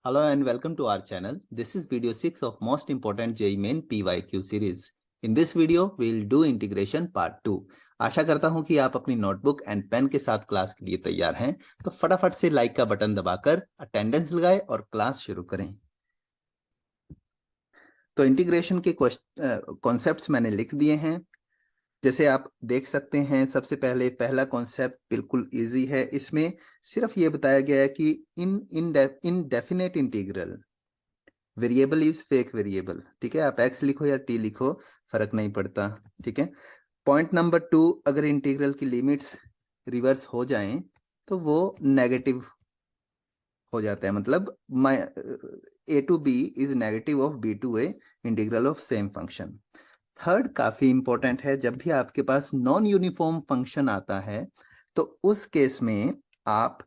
Hello and welcome to our channel. This is video 6 of most important JEE Main PYQ series. In this video, we'll do integration part 2. आशा करता हूं कि आप अपनी notebook and pen के साथ class के लिए तैयार हैं, तो फटाफट से लाइक का बटन दबाकर अटेंडेंस लगाएं और क्लास शुरू करें। तो इंटीग्रेशन के कॉन्सेप्ट्स मैंने लिख दिए हैं। जैसे आप देख सकते हैं, सबसे पहले पहला कॉन्सेप्ट बिल्कुल इजी है। इसमें सिर्फ ये बताया गया है कि इन definite integral variable is fake variable. ठीक है, आप एक्स लिखो या टी लिखो, फर्क नहीं पड़ता। ठीक है। पॉइंट नंबर 2, अगर इंटीग्रल की लिमिट्स रिवर्स हो जाएं तो वो नेगेटिव हो जाता है, मतलब a to b is negative of b to a integral of same function. Third काफी इंपॉर्टेंट है, जब भी आपके पास नॉन यूनिफॉर्म फंक्शन आता है तो उस केस में आप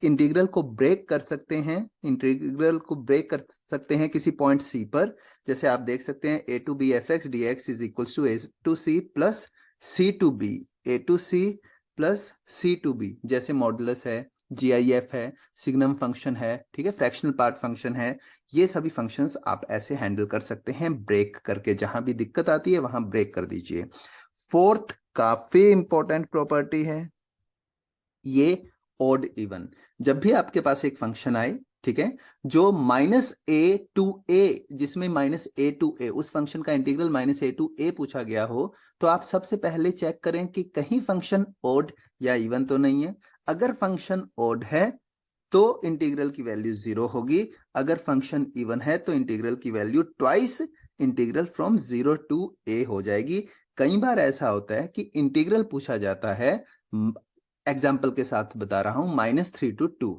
इंटीग्रल को ब्रेक कर सकते हैं। इंटीग्रल को ब्रेक कर सकते हैं किसी पॉइंट सी पर। जैसे आप देख सकते हैं a to b fx dx is equals to a to c plus c to b, a to c plus c to b। जैसे मॉडुलस है, GIF है, सिग्नम फंक्शन है, ठीक है, फ्रैक्शनल पार्ट फंक्शन है, ये सभी फंक्शंस आप ऐसे हैंडल कर सकते हैं ब्रेक करके। जहां भी दिक्कत आती है वहां ब्रेक कर दीजिए। फोर्थ काफी इंपॉर्टेंट प्रॉपर्टी है ये ओड इवन। जब भी आपके पास एक फंक्शन आए, ठीक है, जो -a to a, जिसमें -a to a उस फंक्शन का इंटीग्रल -a to a पूछा गया हो, तो आप सबसे पहले चेक करें कि कहीं फंक्शन ओड या इवन तो नहीं है। अगर फंक्शन ओड है तो इंटीग्रल की वैल्यू 0 होगी, अगर फंक्शन इवन है तो इंटीग्रल की value twice integral from 0 to a हो जाएगी। कई बार ऐसा होता है कि इंटीग्रल पूछा जाता है, एग्जाम्पल के साथ बता रहा हूं, -3 to 2,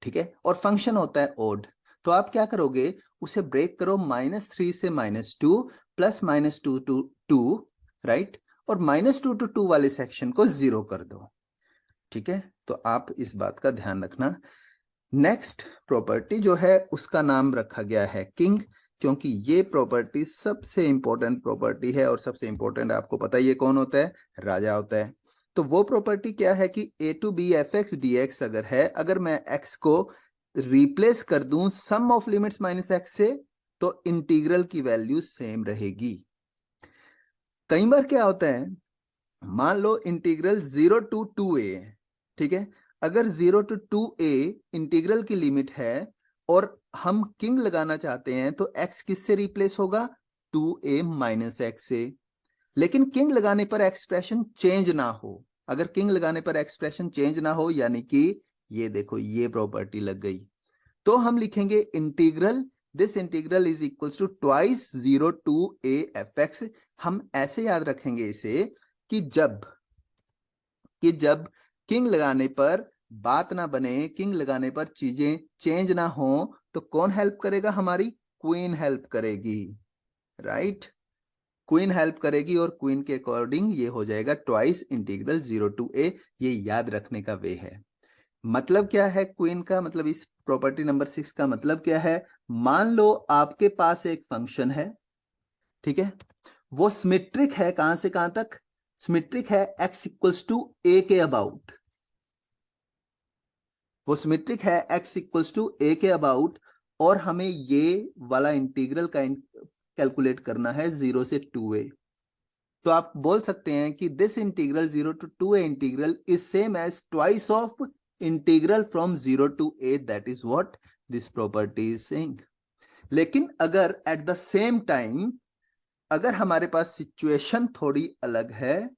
ठीक है, और फंक्शन होता है ओड। तो आप क्या करोगे, उसे ब्रेक करो, -3 से -2 प्लस -2 to 2, राइट, और -2 to 2 वाले सेक्शन को 0 कर दो। ठीक है, तो आप इस बात का ध्यान रखना। नेक्स्ट प्रॉपर्टी जो है उसका नाम रखा गया है किंग, क्योंकि ये प्रॉपर्टी सबसे इंपॉर्टेंट प्रॉपर्टी है, और सबसे इंपॉर्टेंट आपको पता ही है कौन होता है, राजा होता है। तो वो प्रॉपर्टी क्या है कि a to b fx dx अगर है, अगर मैं x को रिप्लेस कर दूं सम ऑफ लिमिट्स -x से, तो इंटीग्रल की वैल्यू सेम रहेगी। कई बार क्या होता है, मान लो इंटीग्रल 0 to 2a है, ठीक है, अगर 0 to 2a इंटीग्रल की लिमिट है और हम किंग लगाना चाहते हैं तो x किससे रिप्लेस होगा, 2a माइनस x से। लेकिन किंग लगाने पर एक्सप्रेशन चेंज ना हो, अगर किंग लगाने पर एक्सप्रेशन चेंज ना हो, यानी कि ये देखो ये प्रॉपर्टी लग गई, तो हम लिखेंगे integral, this integral is equals to twice 0 to a fx। हम ऐसे याद रखेंगे इसे कि जब किंग लगाने पर बात ना बने, किंग लगाने पर चीजें चेंज ना हो, तो कौन हेल्प करेगा, हमारी क्वीन हेल्प करेगी, राइट, क्वीन हेल्प करेगी, और क्वीन के अकॉर्डिंग ये हो जाएगा ट्वाइस इंटीग्रल 0 to a। ये याद रखने का वे है। मतलब क्या है क्वीन का, मतलब इस प्रॉपर्टी नंबर 6 का मतलब क्या है, मान लो आपके पास एक फंक्शन है, ठीक है, वो सिमेट्रिक है, कहां से कहां तक, सिमेट्रिक है x इक्वल्स टू a के अबाउट, वो सिमेट्रिक है x इक्वल्स टू a के अबाउट, और हमें ये वाला इंटीग्रल का कैलकुलेट करना है 0 से 2a। तो आप बोल सकते हैं कि this integral 0 to 2a integral is same as twice of integral from 0 to a, that is what this property is saying. लेकिन अगर एट द सेम टाइम अगर हमारे पास सिचुएशन थोड़ी अलग है,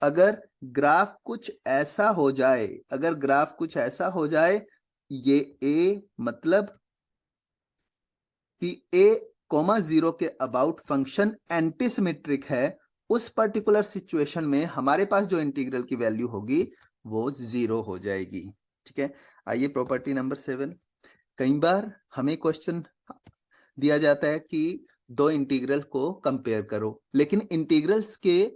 अगर ग्राफ कुछ ऐसा हो जाए, अगर ग्राफ कुछ ऐसा हो जाए, ये a मतलब कि a, 0 के अबाउट फंक्शन एंटीसिमेट्रिक है, उस पर्टिकुलर सिचुएशन में हमारे पास जो इंटीग्रल की वैल्यू होगी वो 0 हो जाएगी। ठीक है, आइए प्रॉपर्टी नंबर 7। कई बार हमें क्वेश्चन दिया जाता है कि दो इंटीग्रल को कंपेयर करो, लेकिन इंटीग्रल्स के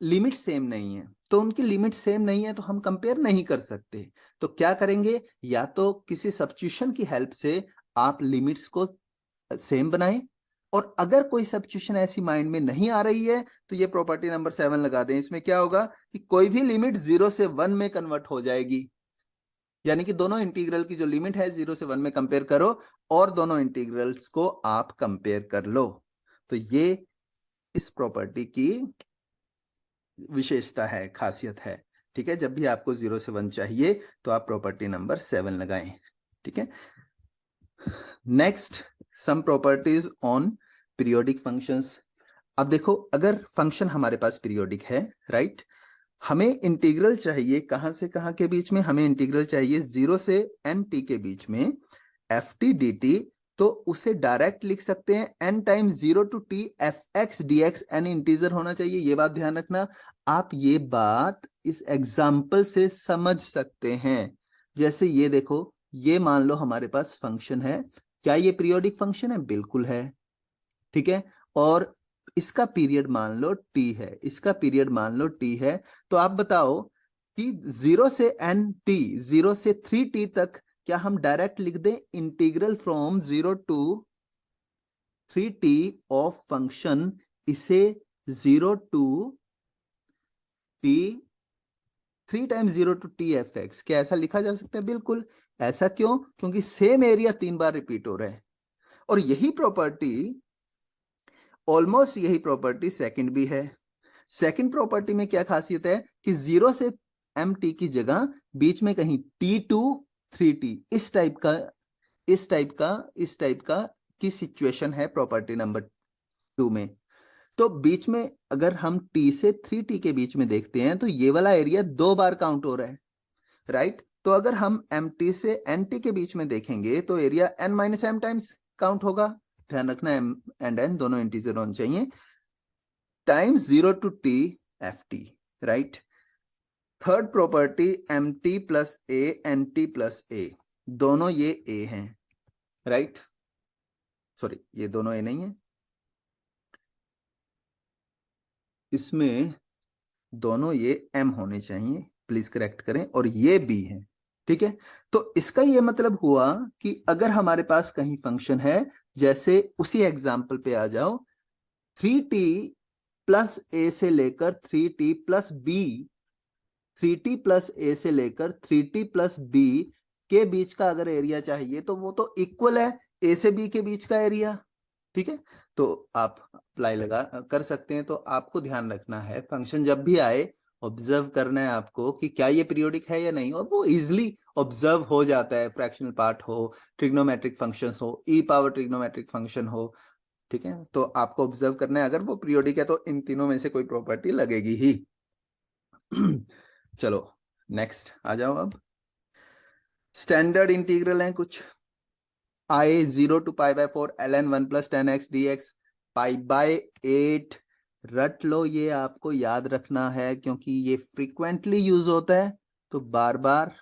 लिमिट सेम नहीं है, तो उनकी लिमिट सेम नहीं है तो हम कंपेयर नहीं कर सकते। तो क्या करेंगे, या तो किसी सब्स्टिट्यूशन की हेल्प से आप लिमिट्स को सेम बनाएं, और अगर कोई सब्स्टिट्यूशन ऐसी माइंड में नहीं आ रही है तो ये प्रॉपर्टी नंबर 7 लगा दें। इसमें क्या होगा कि कोई भी लिमिट 0 से 1 में कन्वर्ट हो जाएगी, यानी कि दोनों इंटीग्रल की जो लिमिट है 0 से 1 में कंपेयर करो और दोनों इंटीग्रल्स को आप कंपेयर कर लो। तो ये इस प्रॉपर्टी की विशेषता है, खासियत है। ठीक है, जब भी आपको 0 से 1 चाहिए तो आप प्रॉपर्टी नंबर 7 लगाएं। ठीक है, next some properties on periodic functions. अब देखो, अगर फंक्शन हमारे पास पीरियोडिक है, राइट, हमें इंटीग्रल चाहिए कहां से कहां के बीच में, हमें इंटीग्रल चाहिए 0 से n t के बीच में एफ टी डी टी। तो उसे डायरेक्ट लिख सकते हैं n times 0 to t F X D X, n integer होना चाहिए, ये बात ध्यान रखना। आप ये बात इस एग्जाम्पल से समझ सकते हैं। जैसे ये देखो, ये मान लो हमारे पास फंक्शन है, क्या ये पीरियोडिक फंक्शन है? बिल्कुल है। ठीक है, और इसका पीरियड मान लो t है, इसका पीरियड मान लो t है। तो आप बताओ कि 0 से n t, 0 से 3t तक क्या हम डायरेक्ट लिख दें integral from 0 to 3t of function, इसे 0 to t 3 times 0 to t F X, क्या ऐसा लिखा जा सकता है? बिल्कुल। ऐसा क्यों? क्योंकि सेम एरिया 3 बार रिपीट हो रहा है। और यही प्रॉपर्टी, ऑलमोस्ट यही प्रॉपर्टी सेकंड भी है। सेकंड प्रॉपर्टी में क्या खासियत है कि 0 से एम टी की जगह बीच में कहीं t2 3t, इस टाइप का की सिचुएशन है प्रॉपर्टी नंबर 2 में। तो बीच में अगर हम t से 3t के बीच में देखते हैं तो ये वाला एरिया 2 बार काउंट हो रहा है, राइट। तो अगर हम mt से nt के बीच में देखेंगे तो area n minus m times count होगा। ध्यान रखना, m एंड n दोनों इंटीजर होने चाहिए, times 0 to t f t, right. Third property m t plus a n t plus a, दोनों ये a हैं, राइट। सॉरी, ये दोनों a नहीं है, इसमें दोनों ये m होने चाहिए, प्लीज करेक्ट करें, और ये b है। ठीक है, तो इसका ये मतलब हुआ कि अगर हमारे पास कहीं फंक्शन है, जैसे उसी एग्जाम्पल पे आ जाओ, 3t प्लस ए से लेकर 3t plus B, 3t plus ए से लेकर 3t प्लस बी के बीच का अगर एरिया चाहिए तो वो तो इक्वल है ए से बी के बीच का एरिया। ठीक है, तो आप अप्लाई लगा कर सकते हैं। तो आपको ध्यान रखना है, फंक्शन जब भी आए ऑब्जर्व करना है आपको कि क्या ये पीरियोडिक है या नहीं, और वो इजिली ऑब्जर्व हो जाता है। फ्रैक्शनल पार्ट हो, ट्रिग्नोमेट्रिक फंक्शन हो, ई पावर ट्रिग्नोमेट्रिक फंक्शन हो, ठीक है, तो आपको ऑब्जर्व करना है। अगर वो पीरियोडिक है तो इन तीनों में से कोई प्रॉपर्टी लगेगी ही। चलो नेक्स्ट आ जाओ। अब स्टैंडर्ड इंटीग्रल है कुछ, I 0 to pi by 4 ln 1 plus 10x dx pi by 8। रट लो, ये आपको याद रखना है क्योंकि ये फ्रीक्वेंटली यूज होता है, तो बार बार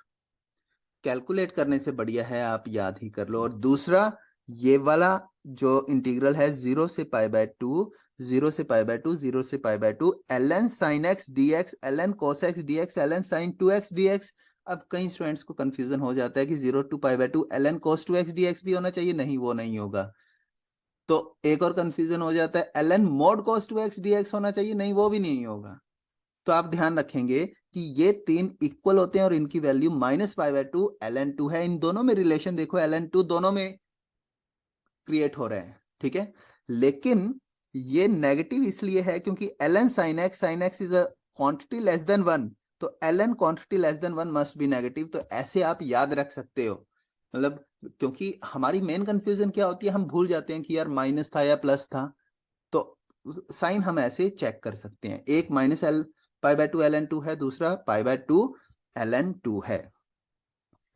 कैलकुलेट करने से बढ़िया है आप याद ही कर लो। और दूसरा, ये वाला जो इंटीग्रल है 0 से पाई बाय 2, 0 से पाई बाय 2, 0 से पाई by 2 ln sin x dx, ln cos x dx, ln sin 2x dx। अब कई स्टूडेंट्स को कंफ्यूजन हो जाता है कि 0 to pi by 2 ln cos 2x dx भी होना चाहिए, नहीं वो नहीं होगा। तो एक और कंफ्यूजन हो जाता है ln mod cos 2x dx होना चाहिए, नहीं वो भी नहीं होगा। तो आप ध्यान रखेंगे कि ये तीन इक्वल होते हैं और इनकी value minus pi by 2 ln 2 है। इन दोनों में रिलेशन देखो, ln 2 दोनों में क्रिएट हो रहे हैं, ठीक है। लेकिन ये नेगेटिव इसलिए है क्योंकि ln sin x is a quantity less than 1, तो ln quantity less than 1 must be negative. तो ऐसे आप याद रख सकते हो, मतलब क्योंकि हमारी मेन कंफ्यूजन क्या होती है, हम भूल जाते हैं कि यार माइनस था या प्लस था। तो साइन हम ऐसे चेक कर सकते हैं, एक minus L pi by 2 ln 2 है, दूसरा पाई बाय 2 ln 2 है।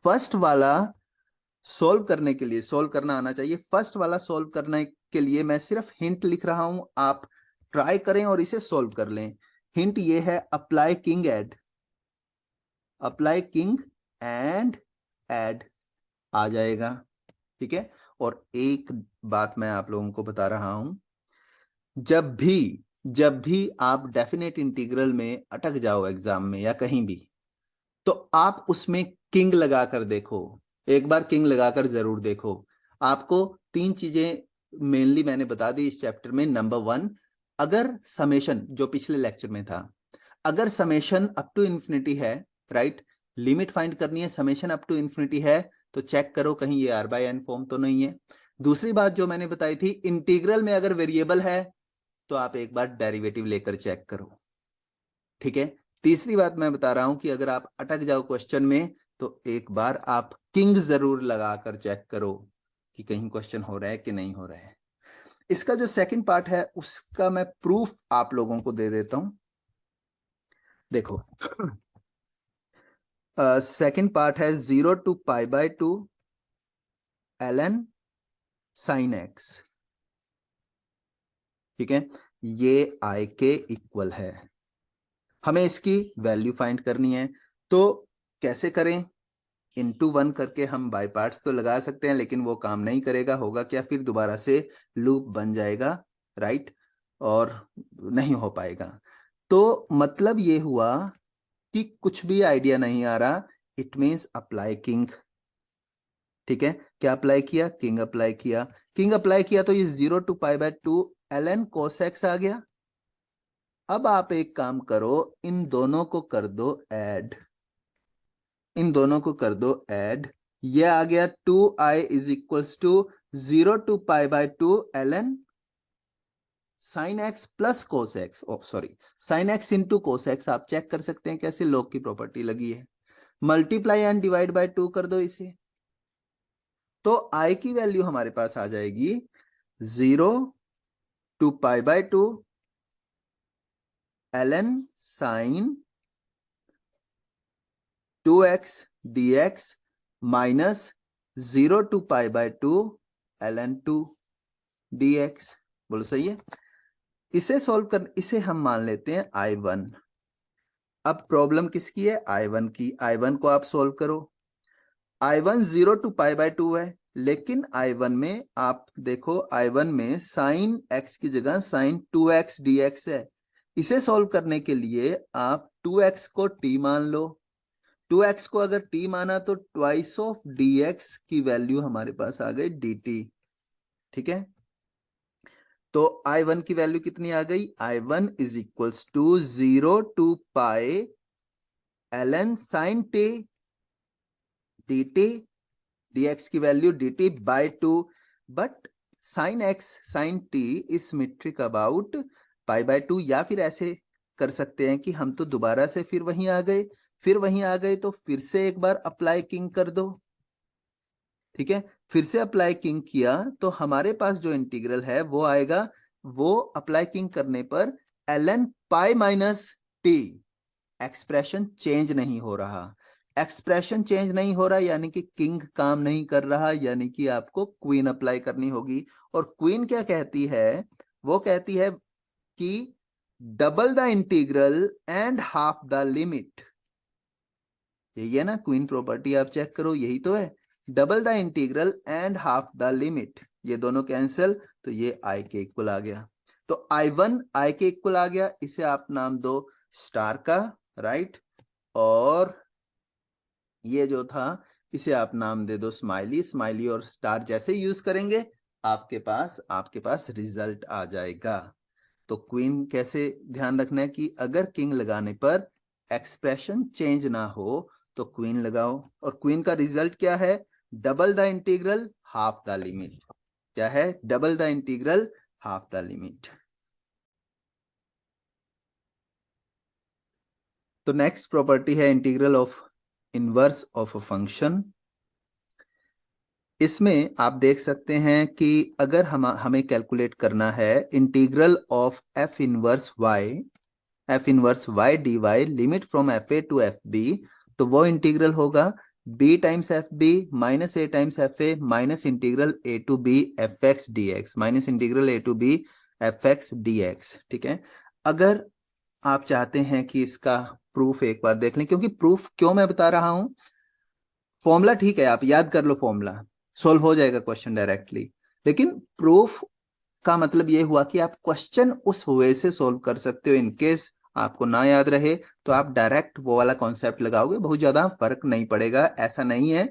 फर्स्ट वाला सोल्व करने के लिए, सोल्व करना आना चाहिए, फर्स्ट वाला सोल्व करने के लिए मैं सिर्फ हिंट लिख रहा हूं, आप ट्राई करें और इसे सोल्व कर लें। हिंट ये है, apply king add, apply king and add आ जाएगा। ठीक है, और एक बात मैं आप लोगों को बता रहा हूं, जब भी आप डेफिनेट इंटीग्रल में अटक जाओ एग्जाम में या कहीं भी, तो आप उसमें किंग लगाकर देखो, एक बार किंग लगाकर जरूर देखो। आपको तीन चीजें मेनली मैंने बता दी इस चैप्टर में। नंबर 1, अगर समेशन जो पिछले लेक्चर में था, अगर समेशन अप टू इंफिनिटी है, राइट, लिमिट फाइंड करनी है, समेशन अप टू इन्फिनिटी है, तो चेक करो कहीं ये r बाय एन फॉर्म तो नहीं है। दूसरी बात जो मैंने बताई थी, इंटीग्रल में अगर वेरिएबल है तो आप एक बार डेरिवेटिव लेकर चेक करो, ठीक है। तीसरी बात मैं बता रहा हूं कि अगर आप अटक जाओ क्वेश्चन में तो एक बार आप किंग जरूर लगाकर चेक करो कि कहीं क्वेश्चन हो रहा है कि नहीं हो रहा है। इसका जो सेकंड पार्ट है उसका मैं प्रूफ आप लोगों को दे देता हूं। देखो सेकंड पार्ट है 0 to π/2 ln sin x, ठीक है। ये i के इक्वल है, हमें इसकी वैल्यू फाइंड करनी है। तो कैसे करें? इनटू 1 करके हम बाय पार्ट्स तो लगा सकते हैं, लेकिन वो काम नहीं करेगा। होगा क्या, फिर दोबारा से लूप बन जाएगा, राइट, और नहीं हो पाएगा। तो मतलब ये हुआ कि कुछ भी आइडिया नहीं आ रहा, इट मीन्स अप्लाई किंग, ठीक है। क्या अप्लाई किया? किंग अप्लाई किया। किंग अप्लाई किया तो ये 0 to π/2 ln cos x आ गया। अब आप एक काम करो, इन दोनों को कर दो ऐड, इन दोनों को कर दो ऐड। ये आ गया 2i is equals to 0 to π/2 ln sine X plus cos X, sorry sine X into cos X. आप चेक कर सकते हैं कैसे, लॉग की प्रॉपर्टी लगी है। मल्टीप्लाई एंड डिवाइड बाय 2 कर दो इसे, तो i की वैल्यू हमारे पास आ जाएगी 0 to π/2 ln sine 2x dx minus 0 to π/2 ln 2 dx। बोलो सही है। इसे सॉल्व कर, इसे हम मान लेते हैं I1। अब प्रॉब्लम किसकी है? I1 की। I1 को आप सॉल्व करो। I1 0 to π/2 है, लेकिन I1 में आप देखो, I1 में साइन x की जगह साइन 2x dx है। इसे सॉल्व करने के लिए आप 2x को t मान लो। 2x को अगर t माना तो ट्वाइस ऑफ dx की वैल्यू हमारे पास आ गई dt, ठीक है। तो I1 की वैल्यू कितनी आ गई? I1 is equals to 0 to π ln sine t dt, dx की value dt by 2। But sine x sine t is symmetric about π/2, या फिर ऐसे कर सकते हैं कि हम तो दोबारा से फिर वहीं आ गए, फिर वहीं आ गए तो फिर से एक बार अप्लाई किंग कर दो, ठीक है। फिर से अप्लाई किंग किया तो हमारे पास जो इंटीग्रल है वो आएगा, वो अप्लाई किंग करने पर ln pi minus T. Expression change नहीं हो रहा, एक्सप्रेशन चेंज नहीं हो रहा यानी कि किंग काम नहीं कर रहा, यानी कि आपको क्वीन अप्लाई करनी होगी। और क्वीन क्या कहती है? वो कहती है कि double the integral and half the limit. यही है ना क्वीन प्रॉपर्टी, आप चेक करो, यही तो है। Double the integral and half the limit, ये दोनों कैंसिल, तो ये आई के इक्वल आ गया। तो I1 आई के इक्वल आ गया, इसे आप नाम दो स्टार का, राइट, और ये जो था इसे आप नाम दे दो स्माइली। स्माइली और स्टार जैसे यूज करेंगे आपके पास रिजल्ट आ जाएगा। तो क्वीन कैसे ध्यान रखना है कि अगर किंग लगाने पर एक्सप्रेशन चेंज ना हो तो क्वीन लगाओ। और क्वीन का रिजल्ट क्या है? Double the integral half the limit. क्या है? Double the integral half the limit. तो नेक्स्ट प्रॉपर्टी है integral of inverse of a function. इसमें आप देख सकते हैं कि अगर हमें कैलकुलेट करना है integral of F inverse y dy limit from F A to F B, तो वो इंटीग्रल होगा b times F B minus A times F A minus integral A to B F X D X, minus integral A to B F X D X, ठीक है। अगर आप चाहते हैं कि इसका प्रूफ एक बार देख लें, क्योंकि प्रूफ क्यों मैं बता रहा हूं, फॉर्मूला ठीक है, आप याद कर लो, फॉर्मूला सोल्व हो जाएगा क्वेश्चन डायरेक्टली, लेकिन प्रूफ का मतलब ये हुआ कि आप क्वेश्चन उस वे से सोल्व कर सकते हो। इनकेस आपको ना याद रहे तो आप डायरेक्ट वो वाला कॉन्सेप्ट लगाओगे, बहुत ज्यादा फर्क नहीं पड़ेगा। ऐसा नहीं है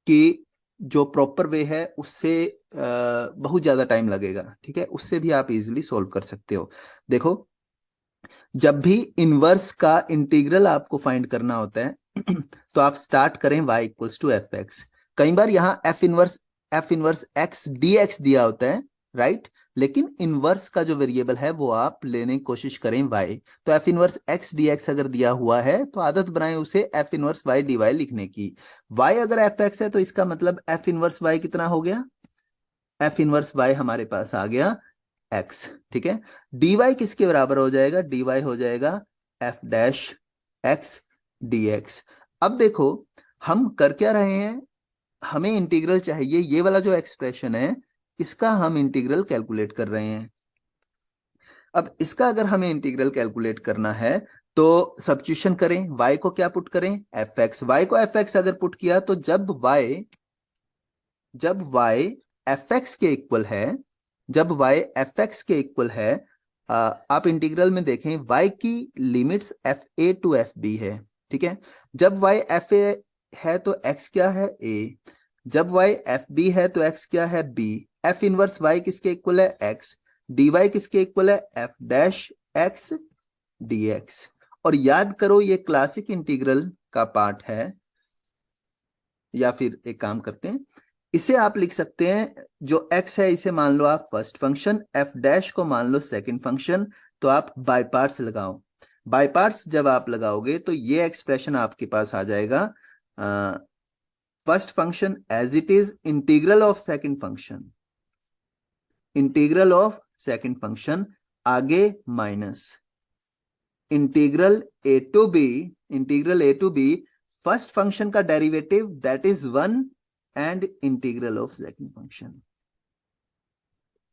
कि जो प्रॉपर वे है उससे बहुत ज्यादा टाइम लगेगा, ठीक है, उससे भी आप इजीली सोल्व कर सकते हो। देखो, जब भी इनवर्स का इंटीग्रल आपको फाइंड करना होता है तो आप स्टार्ट करें y equals to F X. कई बार यहाँ F inverse X D X दिया होता है, राइट, लेकिन इनवर्स का जो वेरिएबल है वो आप लेने की कोशिश करें y। तो F inverse X D X अगर दिया हुआ है तो आदत बनाएं उसे F inverse y D Y लिखने की। y अगर एफ एक्स है तो इसका मतलब एफ इनवर्स y कितना हो गया, एफ इनवर्स y हमारे पास आ गया x, ठीक है। dy किसके बराबर हो जाएगा, dy हो जाएगा F dash x D x. अब देखो हम कर क्या रहे हैं, हमें इंटीग्रल चाहिए, ये वाला जो एक्सप्रेशन है इसका हम इंटीग्रल कैलकुलेट कर रहे हैं। अब इसका अगर हमें इंटीग्रल कैलकुलेट करना है तो सब्स्टिट्यूशन करें, y को क्या पुट करें, एफ एक्स। y को एफ एक्स अगर पुट किया तो जब y एफ एक्स के इक्वल है, जब y एफ एक्स के इक्वल है, आप इंटीग्रल में देखें y की limits F A to F B है, ठीक है। जब y एफ ए है तो x क्या है, a। जब y एफ बी है तो x क्या है, b। एफ इनवर्स y किसके इक्वल है, x। dy किसके इक्वल है, F dash x D x. और याद करो ये क्लासिक इंटीग्रल का पार्ट है, या फिर एक काम करते हैं, इसे आप लिख सकते हैं, जो x है इसे मान लो आप फर्स्ट फंक्शन, f डैश को मान लो सेकंड फंक्शन। तो आप बाय पार्ट्स लगाओ, बाय पार्ट्स जब आप लगाओगे तो ये एक्सप्रेशन आपके पास आ जाएगा, first function as it is integral of second function, integral of second function, आगे minus integral A to b, integral A to b first function का derivative that is 1 and integral of second function.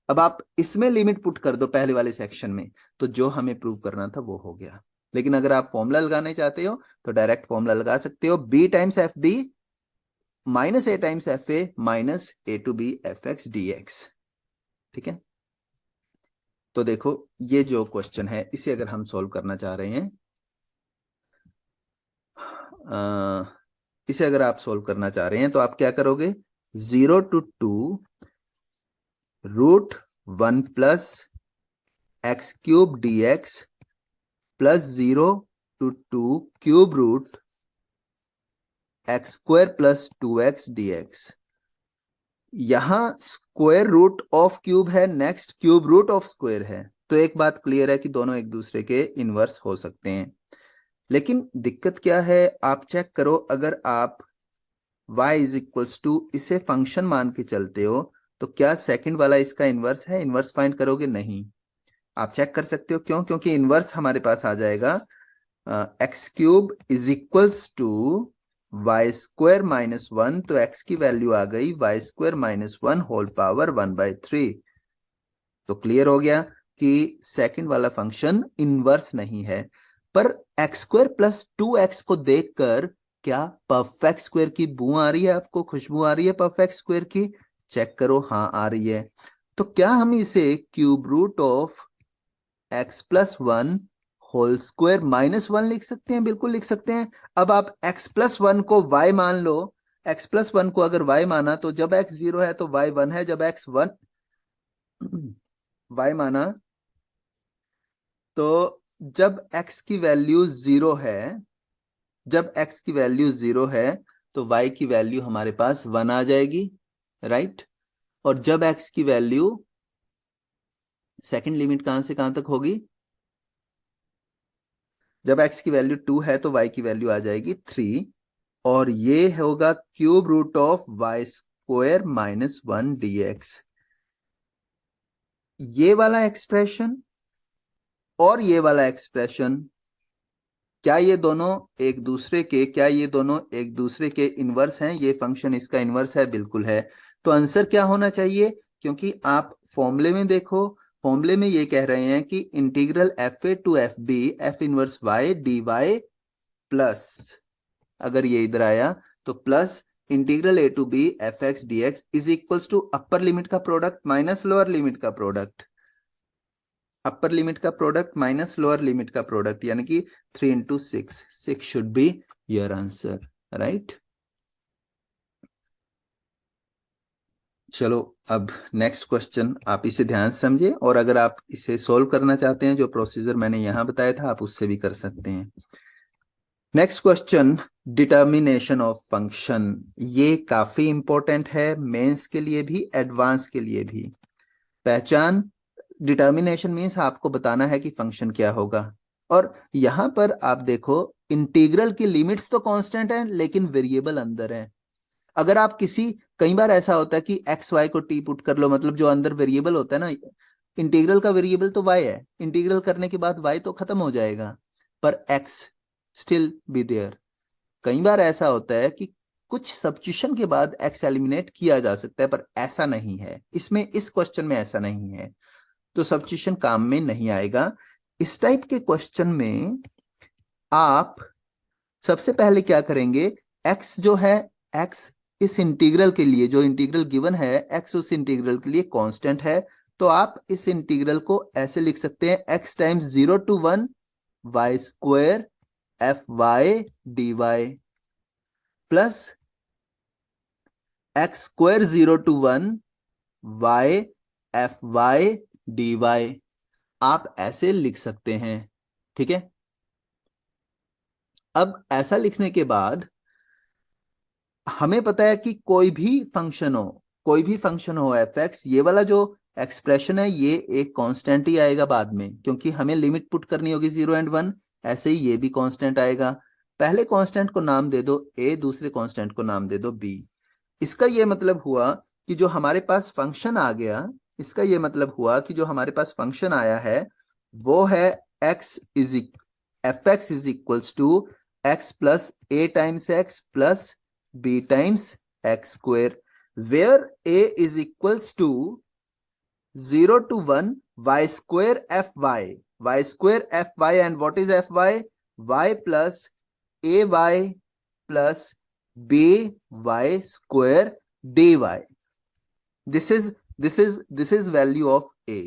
अब आप इसमें limit put कर दो पहले वाले section में, तो जो हमें प्रूव करना था वो हो गया। लेकिन अगर आप फॉर्मूला लगाने चाहते हो तो डायरेक्ट फॉर्मूला लगा सकते हो, b times F B minus A times F A minus A to B F X D X, ठीक है। तो देखो ये जो क्वेश्चन है इसे अगर हम सॉल्व करना चाह रहे हैं, इसे अगर आप सॉल्व करना चाह रहे हैं तो आप क्या करोगे, 0 to 2 root 1 plus X cube D X plus 0 to 2 cube root X square plus 2x dx। यहां स्क्वायर रूट ऑफ क्यूब है, next cube root of square है, तो एक बात क्लियर है कि दोनों एक दूसरे के इनवर्स हो सकते हैं। लेकिन दिक्कत क्या है, आप चेक करो, अगर आप y इज इक्वल्स टू इसे फंक्शन मान के चलते हो तो क्या सेकंड वाला इसका इनवर्स है, इनवर्स फाइंड करोगे, नहीं। आप चेक कर सकते हो, क्यों, क्योंकि इनवर्स हमारे पास आ जाएगा X cube is equals to Y square minus 1, तो x की वैल्यू आ गई Y square minus 1 whole power 1/3। तो क्लियर हो गया कि सेकंड वाला फंक्शन इनवर्स नहीं है। पर एक्स स्क्वायर प्लस 2x को देखकर क्या परफेक्ट स्क्वायर की बू आ रही है, आपको खुशबू आ रही है परफेक्ट स्क्वायर की, चेक करो, हाँ आ रही है। तो क्या हम इसे cube root of x plus 1 whole square minus 1 लिख सकते हैं, बिल्कुल लिख सकते हैं। अब आप x प्लस 1 को y मान लो, x प्लस 1 को अगर y माना तो जब x 0 है तो y 1 है, जब x 1 y माना तो जब x की वैल्यू 0 है, जब x की वैल्यू 0 है तो y की वैल्यू हमारे पास 1 आ जाएगी, राइट। और जब x की वैल्यू, सेकंड लिमिट कहां से कहां तक होगी, जब x की वैल्यू 2 है तो y की वैल्यू आ जाएगी 3, और ये होगा cube root of Y square minus 1 dx। ये वाला एक्सप्रेशन और ये वाला एक्सप्रेशन, क्या ये दोनों एक दूसरे के, क्या ये दोनों एक दूसरे के इनवर्स हैं, ये फंक्शन इसका इनवर्स है, बिल्कुल है। तो आंसर क्या होना चाहिए, क्योंकि आप फॉर्मूले में देखो, फॉर्मूले में ये कह रहे हैं कि integral F A to F B F inverse Y D Y plus, अगर ये इधर आया तो plus integral A to B F X D X is equals to upper limit का प्रोडक्ट माइनस लोअर लिमिट का प्रोडक्ट, अपर लिमिट का product minus lower limit का product, यानी कि 3 into 6, 6 should be your answer, right. चलो अब next question, आप इसे ध्यान से समझे, और अगर आप इसे सोल्व करना चाहते हैं जो प्रोसीजर मैंने यहां बताया था आप उससे भी कर सकते हैं। Next question, determination of function, ये काफी इंपॉर्टेंट है मेंस के लिए भी एडवांस के लिए भी। पहचान, डिटर्मिनेशन मीन्स आपको बताना है कि फंक्शन क्या होगा। और यहां पर आप देखो इंटीग्रल की लिमिट्स तो कांस्टेंट है लेकिन वेरिएबल अंदर है। अगर आप किसी, कई बार ऐसा होता है कि एक्स वाई को टी पुट कर लो, मतलब जो अंदर वेरिएबल होता है ना, इंटीग्रल का वेरिएबल तो वाई है, इंटीग्रल करने के बाद वाई तो खत्म हो जाएगा पर एक्स स्टिल बी देयर। कई बार ऐसा होता है कि कुछ सब्स्टिट्यूशन के बाद एक्स एलिमिनेट किया जा सकता है पर ऐसा नहीं है इसमें, इस क्वेश्चन में ऐसा नहीं है, तो सब्स्टिट्यूशन काम में नहीं आएगा। इस टाइप के क्वेश्चन में आप सबसे पहले क्या करेंगे, एक्स जो है, एक्स इस इंटीग्रल के लिए, जो इंटीग्रल गिवन है एक्स उस इंटीग्रल के लिए कांस्टेंट है, तो आप इस इंटीग्रल को ऐसे लिख सकते हैं X times 0 to 1 Y square F Y D Y plus X square 0 to 1 Y F Y D Y. आप ऐसे लिख सकते हैं, ठीक है। अब ऐसा लिखने के बाद हमें पता है कि कोई भी फंक्शन हो, कोई भी फंक्शन हो एफ एक्स, ये वाला जो एक्सप्रेशन है ये एक कांस्टेंट ही आएगा बाद में, क्योंकि हमें लिमिट पुट करनी होगी 0 and 1। ऐसे ही ये भी कांस्टेंट आएगा। पहले कांस्टेंट को नाम दे दो ए, दूसरे कांस्टेंट को नाम दे दो बी। इसका ये मतलब हुआ कि जो हमारे पास फंक्शन आ गया, इसका ये मतलब हुआ कि जो हमारे पास फंक्शन आया है वो है X is F X is equals to X plus A times X plus b times x square, where a is equals to 0 to 1 y square fy, and what is fy? y plus ay plus by square dy. This is value of a।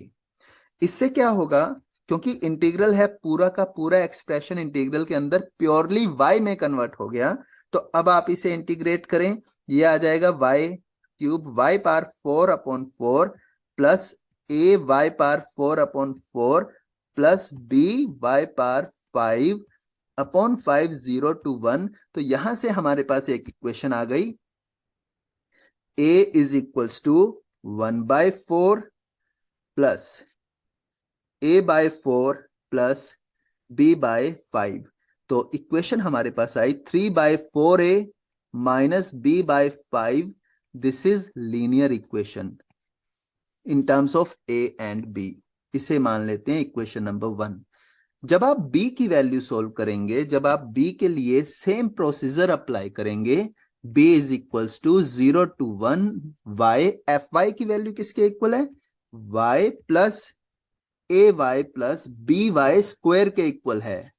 इससे क्या होगा, क्योंकि integral है, पूरा का पूरा expression integral के अंदर प्योरली y में कन्वर्ट हो गया, तो अब आप इसे इंटीग्रेट करें, ये आ जाएगा Y cube Y power 4/4 plus A Y power 4/4 plus B Y power 5/5 0 to 1। तो यहां से हमारे पास एक इक्वेशन आ गई, a is equals to 1/4 plus a/4 plus b/5। तो इक्वेशन हमारे पास आई 3/4a minus b/5। This is linear equation in terms of a and b। इसे मान लेते हैं इक्वेशन नंबर 1। जब आप b की वैल्यू सोल्व करेंगे, जब आप b के लिए सेम प्रोसीजर अप्लाई करेंगे, b is equals to 0 to 1 y, f y की वैल्यू किसके इक्वल है, y प्लस ए y plus B y square के इक्वल है,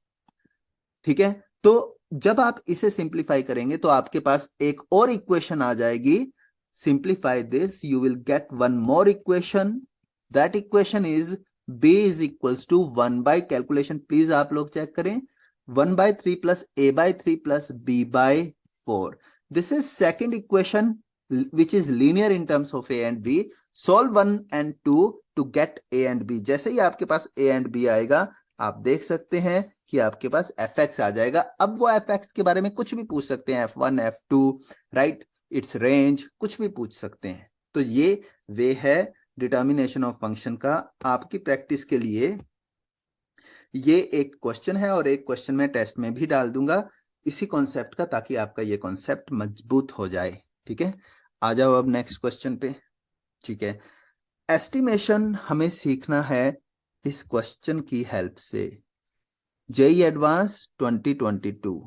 ठीक है। तो जब आप इसे सिंप्लीफाई करेंगे तो आपके पास एक और इक्वेशन आ जाएगी। Simplify this, you will get one more equation. That equation is b is equals to 1 by, calculation please आप लोग चेक करें, 1/3 plus a/3 plus b/4। This is second equation which is linear in terms of a and b. Solve 1 and 2 to get a and b। जैसे ही आपके पास a and b आएगा, आप देख सकते हैं कि आपके पास fx आ जाएगा। अब वो fx के बारे में कुछ भी पूछ सकते हैं, f1 f2 right, it's range, कुछ भी पूछ सकते हैं। तो ये वे है डिटर्मिनेशन ऑफ फंक्शन का। आपकी प्रैक्टिस के लिए ये एक क्वेश्चन है और एक क्वेश्चन मैं टेस्ट में भी डाल दूंगा इसी कॉन्सेप्ट का, ताकि आपका ये कॉन्सेप्ट मजबूत हो जाए, ठीक है। आ जाओ अब नेक्स्ट क्वेश्चन पे, ठीक है। एस्टिमेशन हमें सीखना है इस क्वेश्चन की हेल्प से, जेईई एडवांस 2022।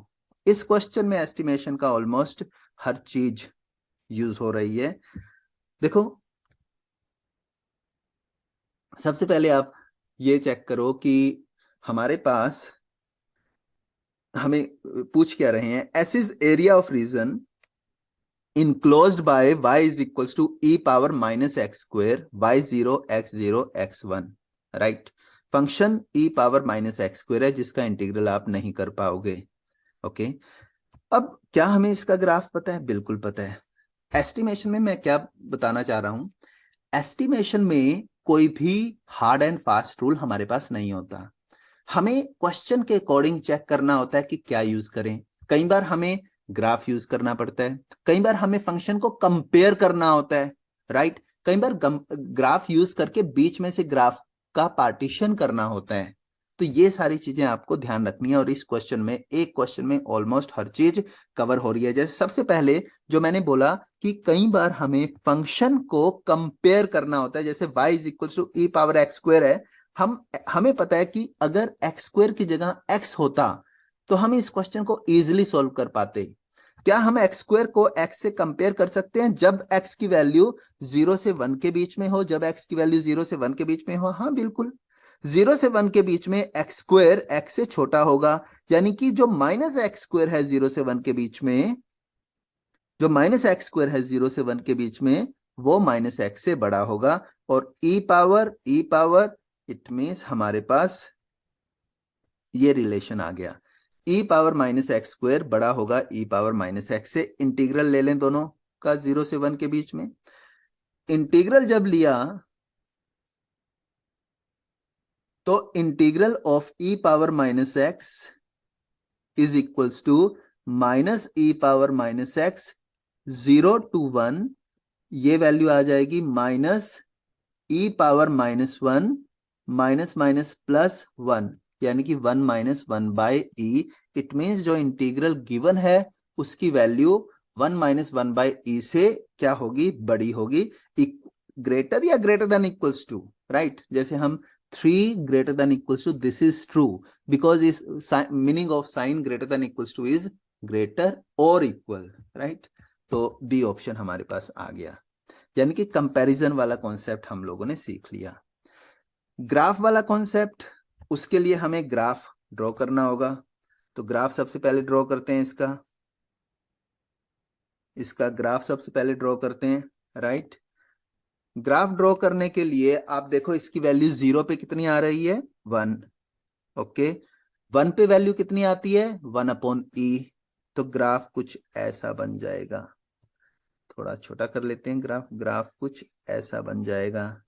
इस क्वेश्चन में एस्टिमेशन का ऑलमोस्ट हर चीज यूज हो रही है। देखो, सबसे पहले आप ये चेक करो कि हमारे पास हमें पूछ क्या रहे हैं, S is area of region enclosed by y is equals to e power minus x square y0 x0 x1, right. Function e power minus x square है जिसका इंटीग्रल आप नहीं कर पाओगे, ओके। अब क्या हमें इसका ग्राफ पता है? बिल्कुल पता है। एस्टिमेशन में मैं क्या बताना चाह रहा हूं, एस्टिमेशन में कोई भी हार्ड एंड फास्ट रूल हमारे पास नहीं होता। हमें क्वेश्चन के अकॉर्डिंग चेक करना होता है कि क्या यूज करें। कई बार हमें ग्राफ यूज करना पड़ता है, कई बार हमें फंक्शन को कंपेयर करना होता है, राइट। कई बार ग्राफ यूज करके बीच में से ग्राफ का पार्टीशन करना होता है। तो ये सारी चीजें आपको ध्यान रखनी है, और इस क्वेश्चन में, एक क्वेश्चन में ऑलमोस्ट हर चीज कवर हो रही है। जैसे सबसे पहले जो मैंने बोला कि कई बार हमें फंक्शन को कंपेयर करना होता है, जैसे y is equal to E power X square है, हमें पता है कि अगर एक्स स्क्वायर की जगह x होता तो हम इस क्वेश्चन को इजीली सॉल्व कर पाते। क्या हम एक्स स्क्वायर को x से कंपेयर कर सकते हैं जब x की वैल्यू 0 से 1 के बीच में हो? जब x की वैल्यू 0 से 1 के बीच में हो, हाँ बिल्कुल। 0 से 1 के बीच में एक्स स्क्वायर x से छोटा होगा, यानी कि जो माइनस एक्स स्क्वायर है 0 से 1 के बीच में, जो माइनस एक्स स्क्वायर है 0 से 1 के बीच में, वो माइनस एक्स से बड़ा होगा। और ई पावर इट मीन्स हमारे पास ये रिलेशन आ गया, ई पावर माइनस एक्स स्क्वायर बड़ा होगा ई पावर माइनस एक्स से। इंटीग्रल ले लें दोनों का 0 से 1 के बीच में। इंटीग्रल जब लिया तो integral of e power minus x is equals to minus e power minus x 0 to 1, ये वैल्यू आ जाएगी minus e power minus 1 minus minus plus 1, यानी कि 1 minus 1 by e. It means जो इंटीग्रल गिवन है उसकी वैल्यू 1 माइनस 1 बाय ई से क्या होगी? बड़ी होगी। ग्रेटर या greater than equals to, right. जैसे हम 3 greater than equals to, this is true because इस meaning of sign greater than equals to is greater और इक्वल, राइट। तो बी ऑप्शन हमारे पास आ गया, यानी कि कंपैरिजन वाला कॉन्सेप्ट हम लोगों ने सीख लिया। ग्राफ वाला कॉन्सेप्ट, उसके लिए हमें ग्राफ ड्रॉ करना होगा। तो ग्राफ सबसे पहले ड्रॉ करते हैं, इसका ग्राफ सबसे पहले ड्रॉ करते हैं, राइट। ग्राफ ड्रॉ करने के लिए आप देखो इसकी वैल्यू 0 पे कितनी आ रही है? 1। ओके, 1 पे वैल्यू कितनी आती है? 1 अपॉन ई। तो ग्राफ कुछ ऐसा बन जाएगा, थोड़ा छोटा कर लेते हैं ग्राफ, ग्राफ कुछ ऐसा बन जाएगा,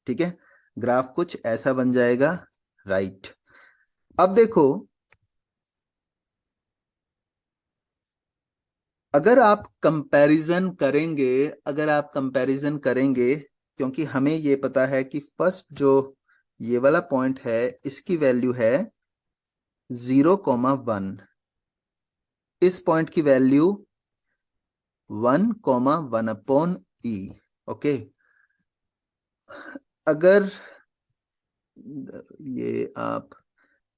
ठीक है। ग्राफ कुछ ऐसा बन जाएगा, राइट। अब देखो, अगर आप कंपैरिजन करेंगे, क्योंकि हमें ये पता है कि फर्स्ट जो ये वाला पॉइंट है इसकी वैल्यू है 0,1, इस पॉइंट की वैल्यू 1,1 अपॉन ई। ओके, अगर ये आप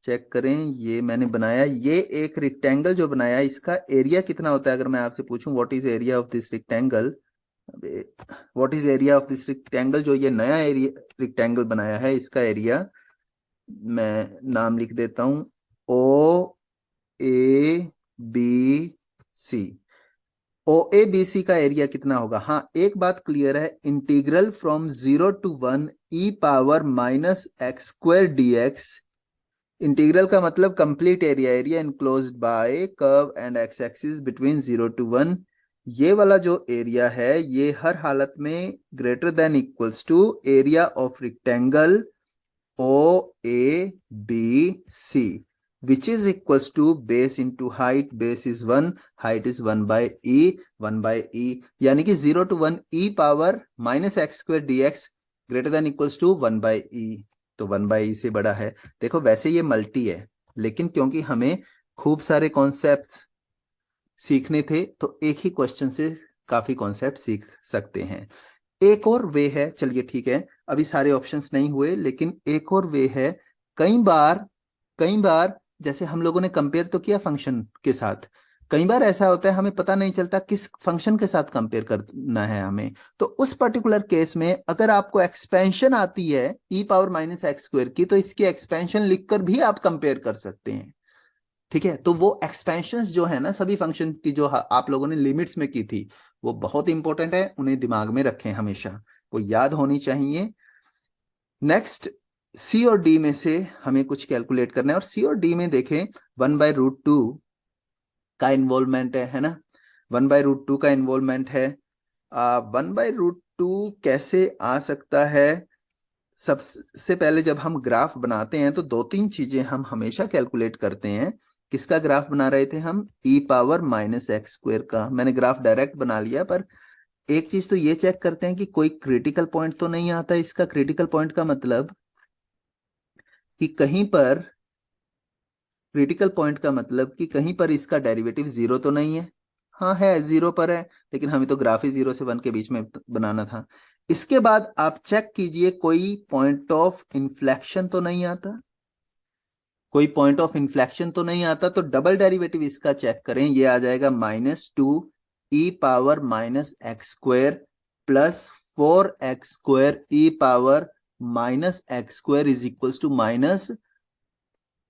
चेक करें, ये मैंने बनाया, ये एक रेक्टेंगल जो बनाया, इसका एरिया कितना होता है? अगर मैं आपसे पूछूं what is area of this rectangle, what is area of this rectangle, जो ये नया एरिया रेक्टेंगल बनाया है, इसका एरिया मैं नाम लिख देता हूं, ओ A B C. O A B सी का एरिया कितना होगा? हाँ, एक बात क्लियर है, integral from 0 to 1 E power minus x square D x. Integral का मतलब complete area, area enclosed bye curve and x axis between 0 to 1। ये वाला जो एरिया है ये हर हालत में greater than equals to area of rectangle O A B C, which is equals to base into height, base is 1, height is 1 by e, यानी कि 0 to 1 e power minus x square D x greater than equals to 1 by e, तो 1 by e से बड़ा है। देखो वैसे ये multi है, लेकिन क्योंकि हमें खूब सारे कॉन्सेप्ट्स सीखने थे तो एक ही क्वेश्चन से काफी कॉन्सेप्ट सीख सकते हैं। एक और वे है, चलिए ठीक है, अभी सारे ऑप्शंस नहीं हुए, लेकिन एक और वे है। कई बार जैसे हम लोगों ने कंपेयर तो किया फंक्शन के साथ, कई बार ऐसा होता है हमें पता नहीं चलता किस फंक्शन के साथ कंपेयर करना है हमें। तो उस पर्टिकुलर केस में अगर आपको एक्सपेंशन आती है ई पावर माइनस एक्स स्क्वायर की, तो इसकी एक्सपेंशन लिखकर भी आप कंपेयर कर सकते हैं, ठीक है। तो वो एक्सपेंशंस जो है ना सभी फंक्शन की, जो आप लोगों ने लिमिट्स में की थी, वो बहुत इंपॉर्टेंट है, उन्हें दिमाग में रखें हमेशा, वो याद होनी चाहिए। नेक्स्ट, सी और डी में से हमें कुछ कैलकुलेट करना है, और सी और डी में देखें 1/√2 का इन्वॉल्वमेंट है ना, 1/√2 का इन्वॉल्वमेंट है। 1/√2 कैसे आ सकता है? सबसे पहले जब हम ग्राफ बनाते हैं तो दो तीन चीजें हम हमेशा कैलकुलेट करते हैं। किसका ग्राफ बना रहे थे हम? e power minus x square का। मैंने ग्राफ डायरेक्ट बना लिया, पर एक चीज तो ये चेक करते हैं कि कोई क्रिटिकल पॉइंट तो नहीं आता। इसका क्रिटिकल पॉइंट का मतलब कि कहीं पर, क्रिटिकल पॉइंट का मतलब कि कहीं पर इसका डेरिवेटिव जीरो तो नहीं है। हाँ है, जीरो पर है, लेकिन हमें तो ग्राफ ही 0 से 1 के बीच में बनाना था। इसके बाद आप चेक कीजिए कोई पॉइंट ऑफ इन्फ्लेक्शन तो नहीं आता। कोई पॉइंट ऑफ इन्फ्लेक्शन तो नहीं आता, तो डबल डेरिवेटिव इसका चेक करें। ये आ जाएगा -2 e power minus x square plus 4x square e power minus x square is equals to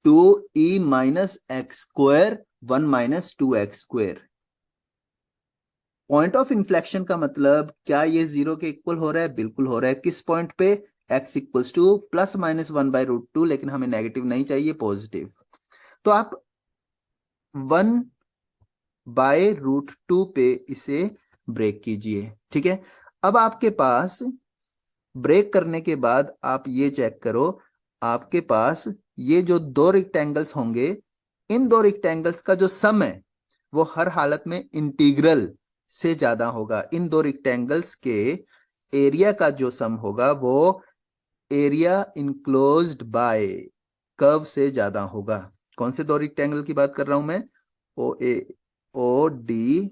-2e minus x square 1 minus 2x square. Point of inflection का मतलब क्या ये जीरो के इक्वल हो रहा है? बिल्कुल हो रहा है। किस पॉइंट पे? x इक्वल्स टू +-1/√2, लेकिन हमें नेगेटिव नहीं चाहिए, पॉजिटिव। तो आप 1/√2 पे इसे ब्रेक कीजिए। ठीक है, अब आपके पास ब्रेक करने के बाद आप ये चेक करो, आपके पास ये जो दो रेक्टेंगल्स होंगे, इन दो रेक्टेंगल्स का जो सम है वो हर हालत में इंटीग्रल से ज्यादा होगा। इन दो रेक्टेंगल्स के एरिया का जो सम होगा वो एरिया इनक्लोज्ड बाय कर्व से ज्यादा होगा। कौन से दो रेक्टेंगल की बात कर रहा हूं मैं? O D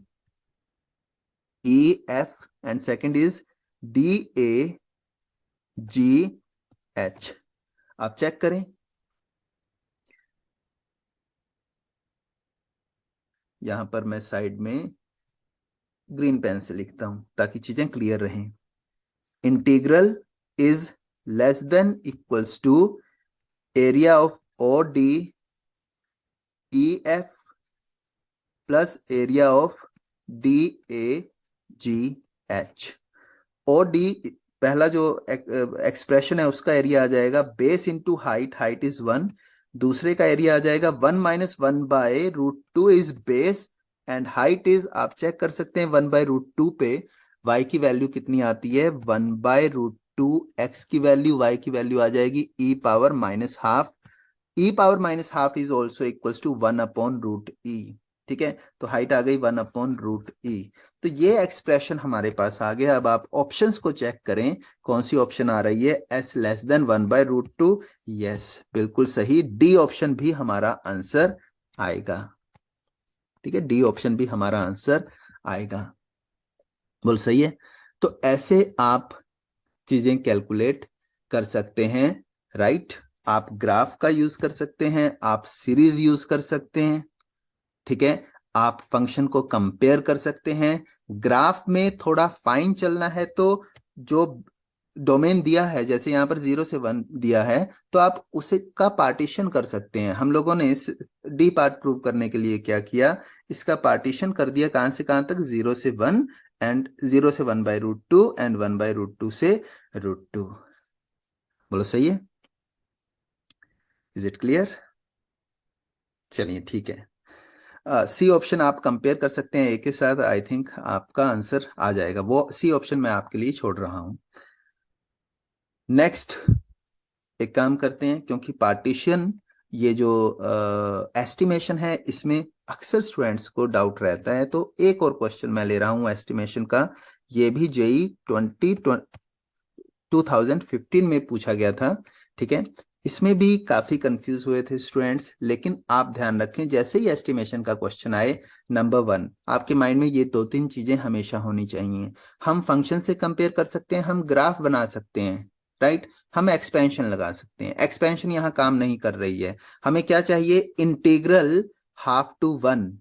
E F and second is D A G H. आप चेक करें, यहां पर मैं साइड में ग्रीन पेन से लिखता हूं ताकि चीजें क्लियर रहें। Integral is less than equals to area of O D E F plus area of D A G H. O D पहला जो एक्सप्रेशन है उसका एरिया आ जाएगा base into height, height is 1। दूसरे का एरिया आ जाएगा 1 - 1/√2 is base and height is, आप चेक कर सकते हैं 1/√2 पे y की वैल्यू कितनी आती है? 1/√2। x की वैल्यू, y की वैल्यू आ जाएगी e power minus half. e power minus half is also equals to 1/√e। ठीक है, तो हाइट आ गई 1/√e। तो ये एक्सप्रेशन हमारे पास आ गया। अब आप ऑप्शंस को चेक करें, कौन सी ऑप्शन आ रही है? s less than 1/√2। यस, बिल्कुल सही, डी ऑप्शन भी हमारा आंसर आएगा। ठीक है, डी ऑप्शन भी हमारा आंसर आएगा। बोल सही है। तो ऐसे आप चीजें कैलकुलेट कर सकते हैं, राइट। आप ग्राफ का यूज कर सकते हैं, आप सीरीज यूज कर सकते हैं। ठीक है, आप फंक्शन को कंपेयर कर सकते हैं। ग्राफ में थोड़ा फाइन चलना है तो जो डोमेन दिया है, जैसे यहां पर 0 से 1 दिया है, तो आप उसे का पार्टीशन कर सकते हैं। हम लोगों ने इस डी पार्ट प्रूव करने के लिए क्या किया? इसका पार्टीशन कर दिया। कहां से कहां तक? 0 से 1 एंड 0 से 1/√2 एंड 1/√2 से √2। बोलो सही है? Is it clear? चलिए ठीक है। सी ऑप्शन आप कंपेयर कर सकते हैं ए के साथ। आई थिंक आपका आंसर आ जाएगा। वो सी ऑप्शन मैं आपके लिए छोड़ रहा हूं। नेक्स्ट एक काम करते हैं, क्योंकि पार्टीशन ये जो एस्टिमेशन है इसमें अक्सर स्टूडेंट्स को डाउट रहता है, तो एक और क्वेश्चन मैं ले रहा हूं एस्टिमेशन का। ये भी जेई 2015 में पूछा गया था। ठीक है, इसमें भी काफी कंफ्यूज हुए थे स्टूडेंट्स, लेकिन आप ध्यान रखें जैसे ही एस्टिमेशन का क्वेश्चन आए, नंबर 1 आपके माइंड में ये 2-3 चीजें हमेशा होनी चाहिए। हम फंक्शन से कंपेयर कर सकते हैं, हम ग्राफ बना सकते हैं, राइट। हम एक्सपेंशन लगा सकते हैं। एक्सपेंशन यहाँ काम नहीं कर रही है। हमें क्या चाहिए? Integral half to 1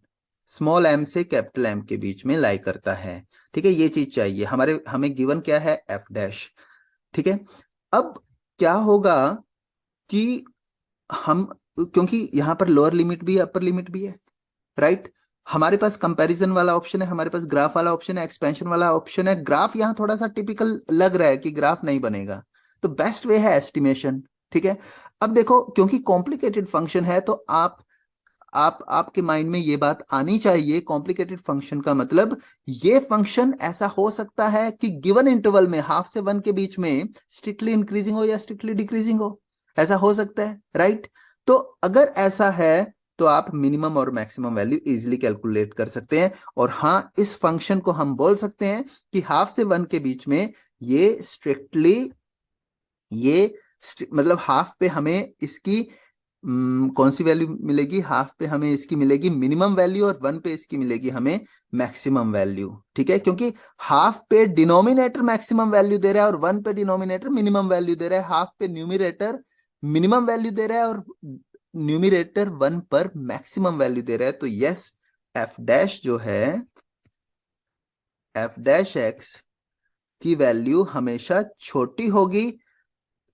small m से कैपिटल M के बीच में लाई करता है। ठीक है, ये चीज चाहिए हमें गिवन क्या है? f dash. ठीक है, अब क्या होगा कि हम, क्योंकि यहां पर लोअर लिमिट भी है, अपर लिमिट भी है, राइट। हमारे पास कंपैरिजन वाला ऑप्शन है, हमारे पास ग्राफ वाला ऑप्शन है, एक्सपेंशन वाला ऑप्शन है। ग्राफ यहां थोड़ा सा टिपिकल लग रहा है कि ग्राफ नहीं बनेगा, तो बेस्ट वे है एस्टिमेशन। ठीक है, अब देखो क्योंकि कॉम्प्लिकेटेड फंक्शन है, तो आपके माइंड में ये बात आनी चाहिए, कॉम्प्लिकेटेड फंक्शन का मतलब ये फंक्शन ऐसा हो सकता है कि गिवन इंटरवल में हाफ से 1 के बीच में स्ट्रिक्टली इंक्रीजिंग हो या स्ट्रिक्टली डिक्रीजिंग हो। ऐसा हो सकता है, राइट। तो अगर ऐसा है तो आप मिनिमम और मैक्सिमम वैल्यू इजीली कैलकुलेट कर सकते हैं। और हाँ, इस फंक्शन को हम बोल सकते हैं कि हाफ से 1 के बीच में ये स्ट्रिक्टली मतलब हाफ पे हमें इसकी कौन सी वैल्यू मिलेगी? हाफ पे हमें इसकी मिलेगी मिनिमम वैल्यू और 1 पे इसकी मिलेगी हमें मैक्सिमम वैल्यू। ठीक है, क्योंकि हाफ पे डिनोमिनेटर मैक्सिमम वैल्यू दे रहा है और 1 पे डिनोमिनेटर मिनिमम वैल्यू दे रहा है। हाफ पे न्यूमिरेटर मिनिमम वैल्यू दे रहा है और न्यूमिरेटर 1 पर मैक्सिमम वैल्यू दे रहा है। तो यस, एफ डैश जो है, एफ डैश एक्स की वैल्यू हमेशा छोटी होगी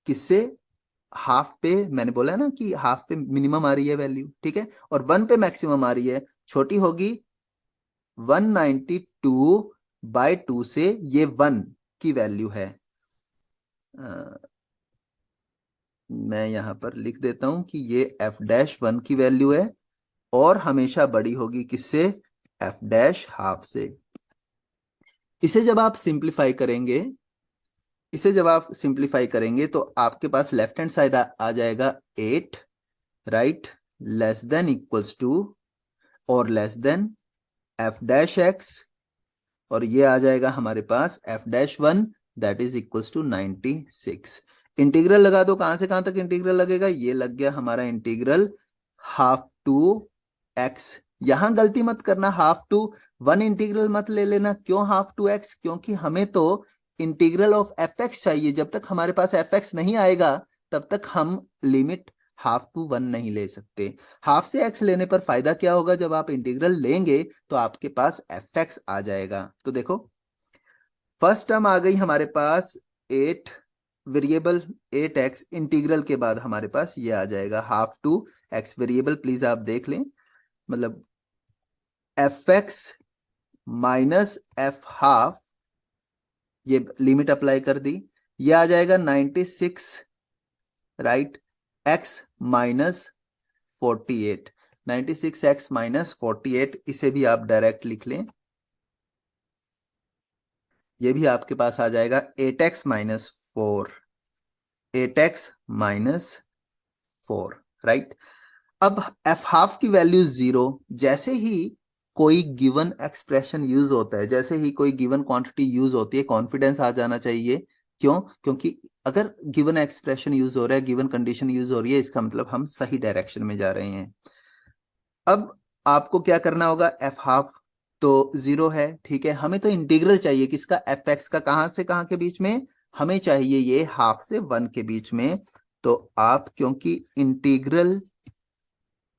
किससे? हाफ पे, मैंने बोला है ना कि हाफ पे मिनिमम आ रही है वैल्यू, ठीक है, और 1 पे मैक्सिमम आ रही है, छोटी होगी 192/2 से। ये 1 की वैल्यू है। मैं यहां पर लिख देता हूं कि ये एफ डैश 1 की वैल्यू है और हमेशा बड़ी होगी किससे? एफ डैश हाफ से। इसे जब आप सिंप्लीफाई करेंगे, इसे जब आप सिंप्लीफाई करेंगे तो आपके पास लेफ्ट हैंड साइड आ जाएगा 8, right, less than equals to और less than f dash x, और ये आ जाएगा हमारे पास f dash 1 that is equals to 96। Integral लगा दो, कहां से कहां तक इंटीग्रल लगेगा? ये लग गया हमारा इंटीग्रल हाफ टू एक्स। यहां गलती मत करना, हाफ टू 1 इंटीग्रल मत ले लेना। क्यों हाफ टू एक्स? क्योंकि हमें तो इंटीग्रल ऑफ एफ एक्स चाहिए। जब तक हमारे पास एफ एक्स नहीं आएगा तब तक हम लिमिट हाफ टू 1 नहीं ले सकते। हाफ से एक्स लेने पर फायदा क्या होगा? जब आप इंटीग्रल लेंगे तो आपके पास एफ एक्स आ जाएगा। तो देखो, फर्स्ट टर्म आ गई हमारे पास 8 वेरिएबल 8x, इंटीग्रल के बाद हमारे पास ये आ जाएगा half to x variable. Please आप देख लें, मतलब F X minus F half, ये लिमिट अप्लाई कर दी, ये आ जाएगा 96, right, x minus 48, 96x minus 48, इसे भी आप डायरेक्ट लिख लें। ये भी आपके पास आ जाएगा 8x minus 4, 8x minus 4, right. अब एफ हाफ की वैल्यू 0। जैसे ही कोई गिवन एक्सप्रेशन यूज होता है, जैसे ही कोई गिवन क्वांटिटी यूज होती है, कॉन्फिडेंस आ जाना चाहिए। क्यों? क्योंकि अगर गिवन एक्सप्रेशन यूज हो रहा है, गिवन कंडीशन यूज हो रही है, इसका मतलब हम सही डायरेक्शन में जा रहे हैं। अब आपको क्या करना होगा? एफ हाफ तो 0 है, ठीक है, हमें तो इंटीग्रल चाहिए किसका? एफ एक्स का। कहां से कहां के बीच में? हमें चाहिए ये हाफ से 1 के बीच में। तो आप, क्योंकि इंटीग्रल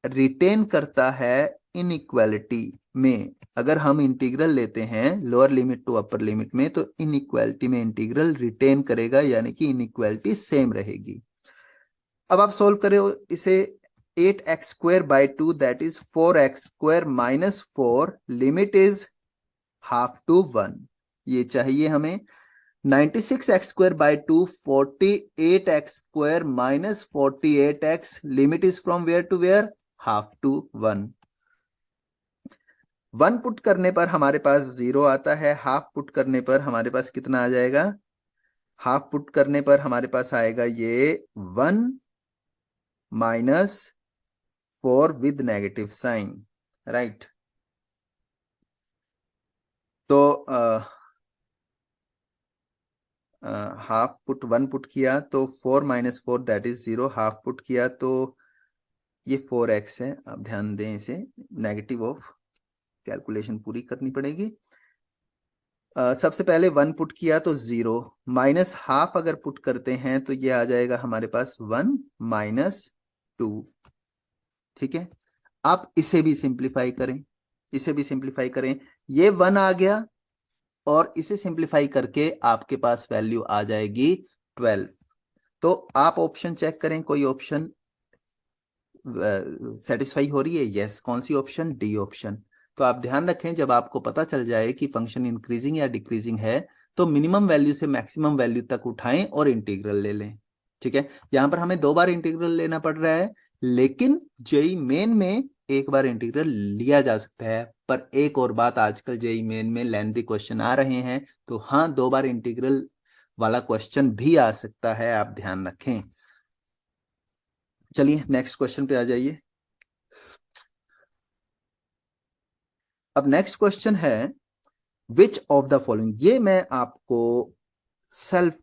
रिटेन करता है इनइक्वालिटी में, अगर हम इंटीग्रल लेते हैं lower limit to upper limit में, तो इनइक्वालिटी में इंटीग्रल रिटेन करेगा, यानी कि इनइक्वालिटी सेम रहेगी। अब आप सोल्व करो इसे, 8x² 2 that is 4x² minus 4, limit is half to 1, ये चाहिए हमें। 96x² 2 48x² minus 48x, limit is from where to where? Half to 1। 1 put करने पर हमारे पास 0 आता है, हाफ पुट करने पर हमारे पास कितना आ जाएगा? हाफ पुट करने पर हमारे पास आएगा ये 1 minus 4 with negative sign, right. तो हाफ पुट 1 पुट किया तो 4 minus 4 that is 0, half put किया तो ये 4x है। अब ध्यान दें, इसे नेगेटिव ऑफ कैलकुलेशन पूरी करनी पड़ेगी। सबसे पहले 1 पुट किया तो 0, माइनस हाफ अगर पुट करते हैं तो ये आ जाएगा हमारे पास 1 माइनस 2, ठीक है। आप इसे भी सिंप्लीफाई करें, इसे भी सिंप्लीफाई करें, ये 1 आ गया और इसे सिंप्लीफाई करके आपके पास वैल्यू आ जाएगी 12। तो आप ऑप्शन चेक करें, कोई ऑप्शन सेटिस्फाई हो रही है? यस। कौन सी ऑप्शन? D option. तो आप ध्यान रखें, जब आपको पता चल जाए कि फंक्शन इंक्रीजिंग या डिक्रीजिंग है तो मिनिमम वैल्यू से मैक्सिमम वैल्यू तक उठाएं और इंटीग्रल ले लें, ठीक है। यहां पर हमें 2 बार इंटीग्रल लेना पड़ रहा है, लेकिन जेई मेन में एक बार इंटीग्रल लिया जा सकता है। पर एक और बात, आजकल जेई मेन में लेंथी क्वेश्चन आ रहे हैं, तो हाँ, 2 बार इंटीग्रल वाला क्वेश्चन भी आ सकता है, आप ध्यान रखें। चलिए नेक्स्ट क्वेश्चन पे आ जाइए। अब नेक्स्ट क्वेश्चन है विच ऑफ द फॉलोइंग, ये मैं आपको सेल्फ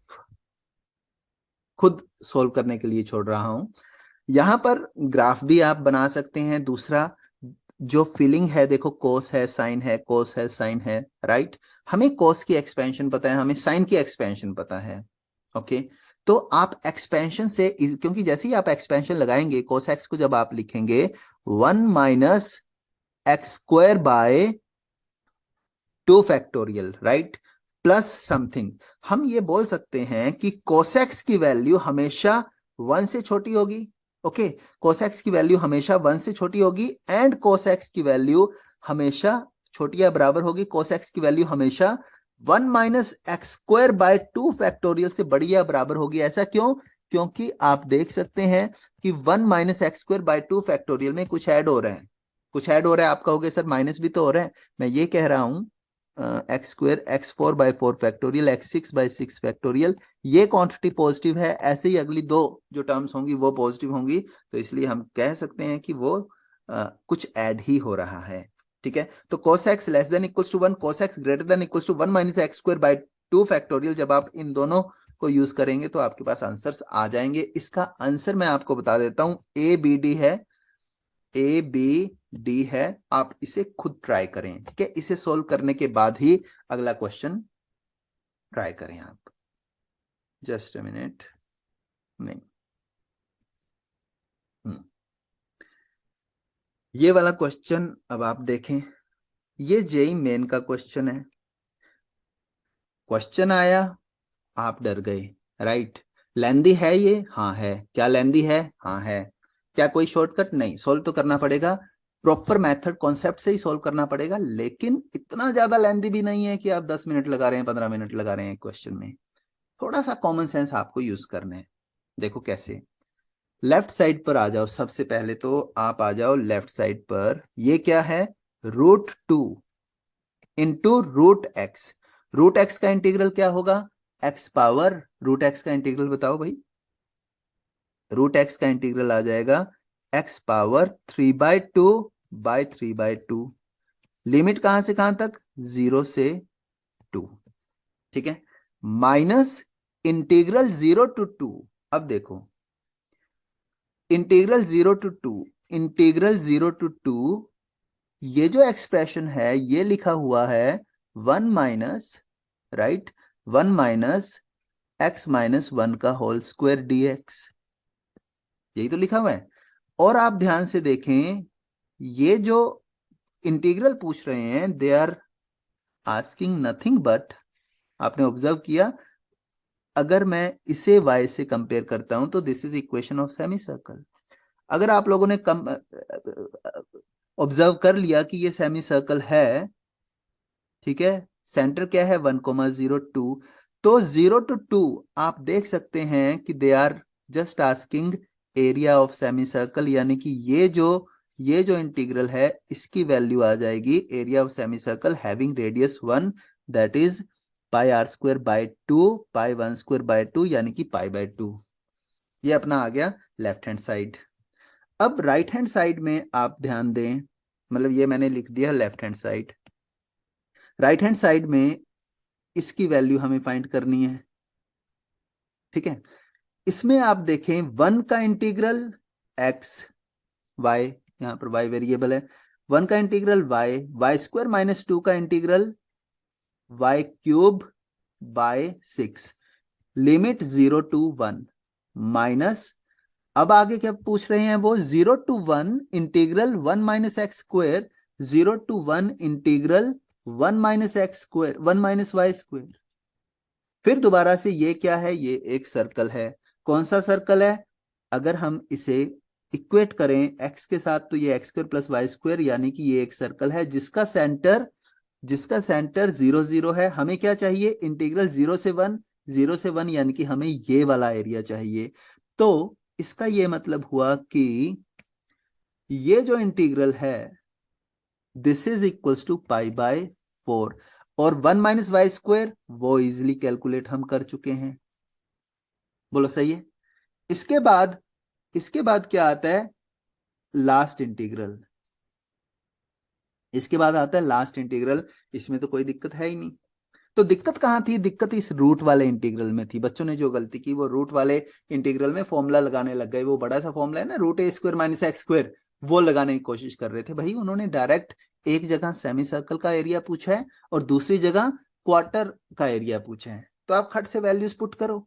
खुद सोल्व करने के लिए छोड़ रहा हूं। यहां पर ग्राफ भी आप बना सकते हैं। दूसरा जो फीलिंग है, देखो कोस है साइन है, कोस है साइन है, राइट। हमें कोस की एक्सपेंशन पता है, हमें साइन की एक्सपेंशन पता है। ओके, तो आप एक्सपेंशन से, क्योंकि जैसे ही आप एक्सपेंशन लगाएंगे कोस एक्स को जब आप लिखेंगे 1 - x² by 2 factorial, right, plus something. हम ये बोल सकते हैं कि कोसेक्स की वैल्यू हमेशा 1 से छोटी होगी। ओके, कोसेक्स की वैल्यू हमेशा 1 से छोटी होगी एंड कोसेक्स की वैल्यू हमेशा छोटी या बराबर होगी। कोसेक्स की वैल्यू हमेशा 1 - x² बाय 2 फैक्टोरियल से बड़ी या बराबर होगी। ऐसा क्यों? क्योंकि आप देख सकते हैं कि 1 - x² बाय 2 फैक्टोरियल में कुछ ऐड हो रहा है, कुछ ऐड हो रहा है। आप कहोगे सर माइनस भी तो हो रहा है। मैं ये कह रहा हूं x² x4/4 factorial x6/6 factorial, ये क्वांटिटी पॉजिटिव है। ऐसे ही अगली दो जो टर्म्स होंगी वो पॉजिटिव होंगी, तो इसलिए हम कह सकते हैं कि वो कुछ ऐड ही हो रहा है। ठीक है, तो cos x less than equals to 1, cos x greater than equals to 1 - x² by 2 factorial, जब आप इन दोनों को यूज करेंगे तो आपके पास आंसर्स आ जाएंगे। इसका आंसर मैं आपको बता देता हूं, ABD है, ABD है। आप इसे खुद ट्राई करें, ठीक है। इसे सोल्व करने के बाद ही अगला क्वेश्चन ट्राई करें आप। जस्ट अ मिनट, नहीं, ये वाला क्वेश्चन अब आप देखें, ये जेई मेन का क्वेश्चन है। क्वेश्चन आया, आप डर गए, राइट। लेंदी है ये? हाँ है। क्या लेंदी है? हाँ है। क्या कोई शॉर्टकट? नहीं, सोल्व तो करना पड़ेगा, प्रॉपर मेथड कॉन्सेप्ट से ही सोल्व करना पड़ेगा। लेकिन इतना ज्यादा लेंदी भी नहीं है कि आप 10 मिनट लगा रहे हैं, 15 मिनट लगा रहे हैं क्वेश्चन में। थोड़ा सा कॉमन सेंस आपको यूज करना है। देखो कैसे, लेफ्ट साइड पर आ जाओ। सबसे पहले तो आप आ जाओ लेफ्ट साइड पर। ये क्या है? √2 इंटू √x। √x का इंटीग्रल क्या होगा? x पावर √x का इंटीग्रल बताओ भाई। √x का इंटीग्रल आ जाएगा x पावर 3/2 बाय 3/2। लिमिट कहां से कहां तक? 0 से 2, ठीक है। Minus integral 0 to 2। अब देखो, इंटीग्रल 0 to 2, इंटीग्रल 0 to 2, ये जो एक्सप्रेशन है ये लिखा हुआ है 1 माइनस, राइट, 1 - x - 1 का होल स्क्वायर dx, यही तो लिखा हुआ है। और आप ध्यान से देखें, ये जो इंटीग्रल पूछ रहे हैं they are asking nothing but, आपने ऑब्जर्व किया, अगर मैं इसे y से कंपेयर करता हूं तो this is equation of semi circle. अगर आप लोगों ने कम ऑब्जर्व कर लिया कि ये सेमी सर्कल है, ठीक है, सेंटर क्या है? 1,02। तो 0 to 2 आप देख सकते हैं कि they are just asking area of semi circle, यानी कि ये जो इंटीग्रल है इसकी वैल्यू आ जाएगी area of semi circle having radius 1, that is πr² by 2 π1² by 2, यानी कि π/2। ये अपना आ गया लेफ्ट हैंड साइड। अब राइट हैंड साइड में आप ध्यान दें, मतलब ये मैंने लिख दिया left hand side. Right hand side में इसकी वैल्यू हमें फाइंड करनी है, ठीक है। इसमें आप देखें 1 का इंटीग्रल x y, यहां पर y वेरिएबल है, 1 का इंटीग्रल y² - 2 का integral y³ by 6, limit 0 to 1 minus, अब आगे क्या पूछ रहे हैं वो? 0 to 1 integral 1 - x², 0 to 1 integral 1 - x², 1 - y²। फिर दोबारा से ये क्या है? ये एक सर्कल है। कौन सा सर्कल है? अगर हम इसे इक्वेट करें x के साथ तो ये x² + y², यानी कि ये एक सर्कल है जिसका सेंटर 0 0 है। हमें क्या चाहिए? इंटीग्रल 0 से 1, 0 से 1, यानी कि हमें ये वाला एरिया चाहिए। तो इसका ये मतलब हुआ कि ये जो इंटीग्रल है दिस इज इक्वल्स टू π/4, और 1 - y² वो इजिली कैलकुलेट हम कर चुके हैं। बोलो सही है। इसके बाद क्या आता है? Last integral. इसके बाद आता है लास्ट इंटीग्रल, इसमें तो कोई दिक्कत है ही नहीं। तो दिक्कत कहाँ थी? दिक्कत इस रूट वाले इंटीग्रल में थी। बच्चों ने जो गलती की वो रूट वाले इंटीग्रल में फॉर्मूला लगाने लग गए। वो बड़ा सा फॉर्मूला है ना, रूट ए स्क्वायर माइनस एक्स स्क्वायर, वो लगाने की कोशिश कर रहे थे। भाई उन्होंने डायरेक्ट एक जगह सेमी सर्कल का एरिया पूछा है और दूसरी जगह क्वार्टर का एरिया पूछा है, तो आप खट से वैल्यूज पुट करो।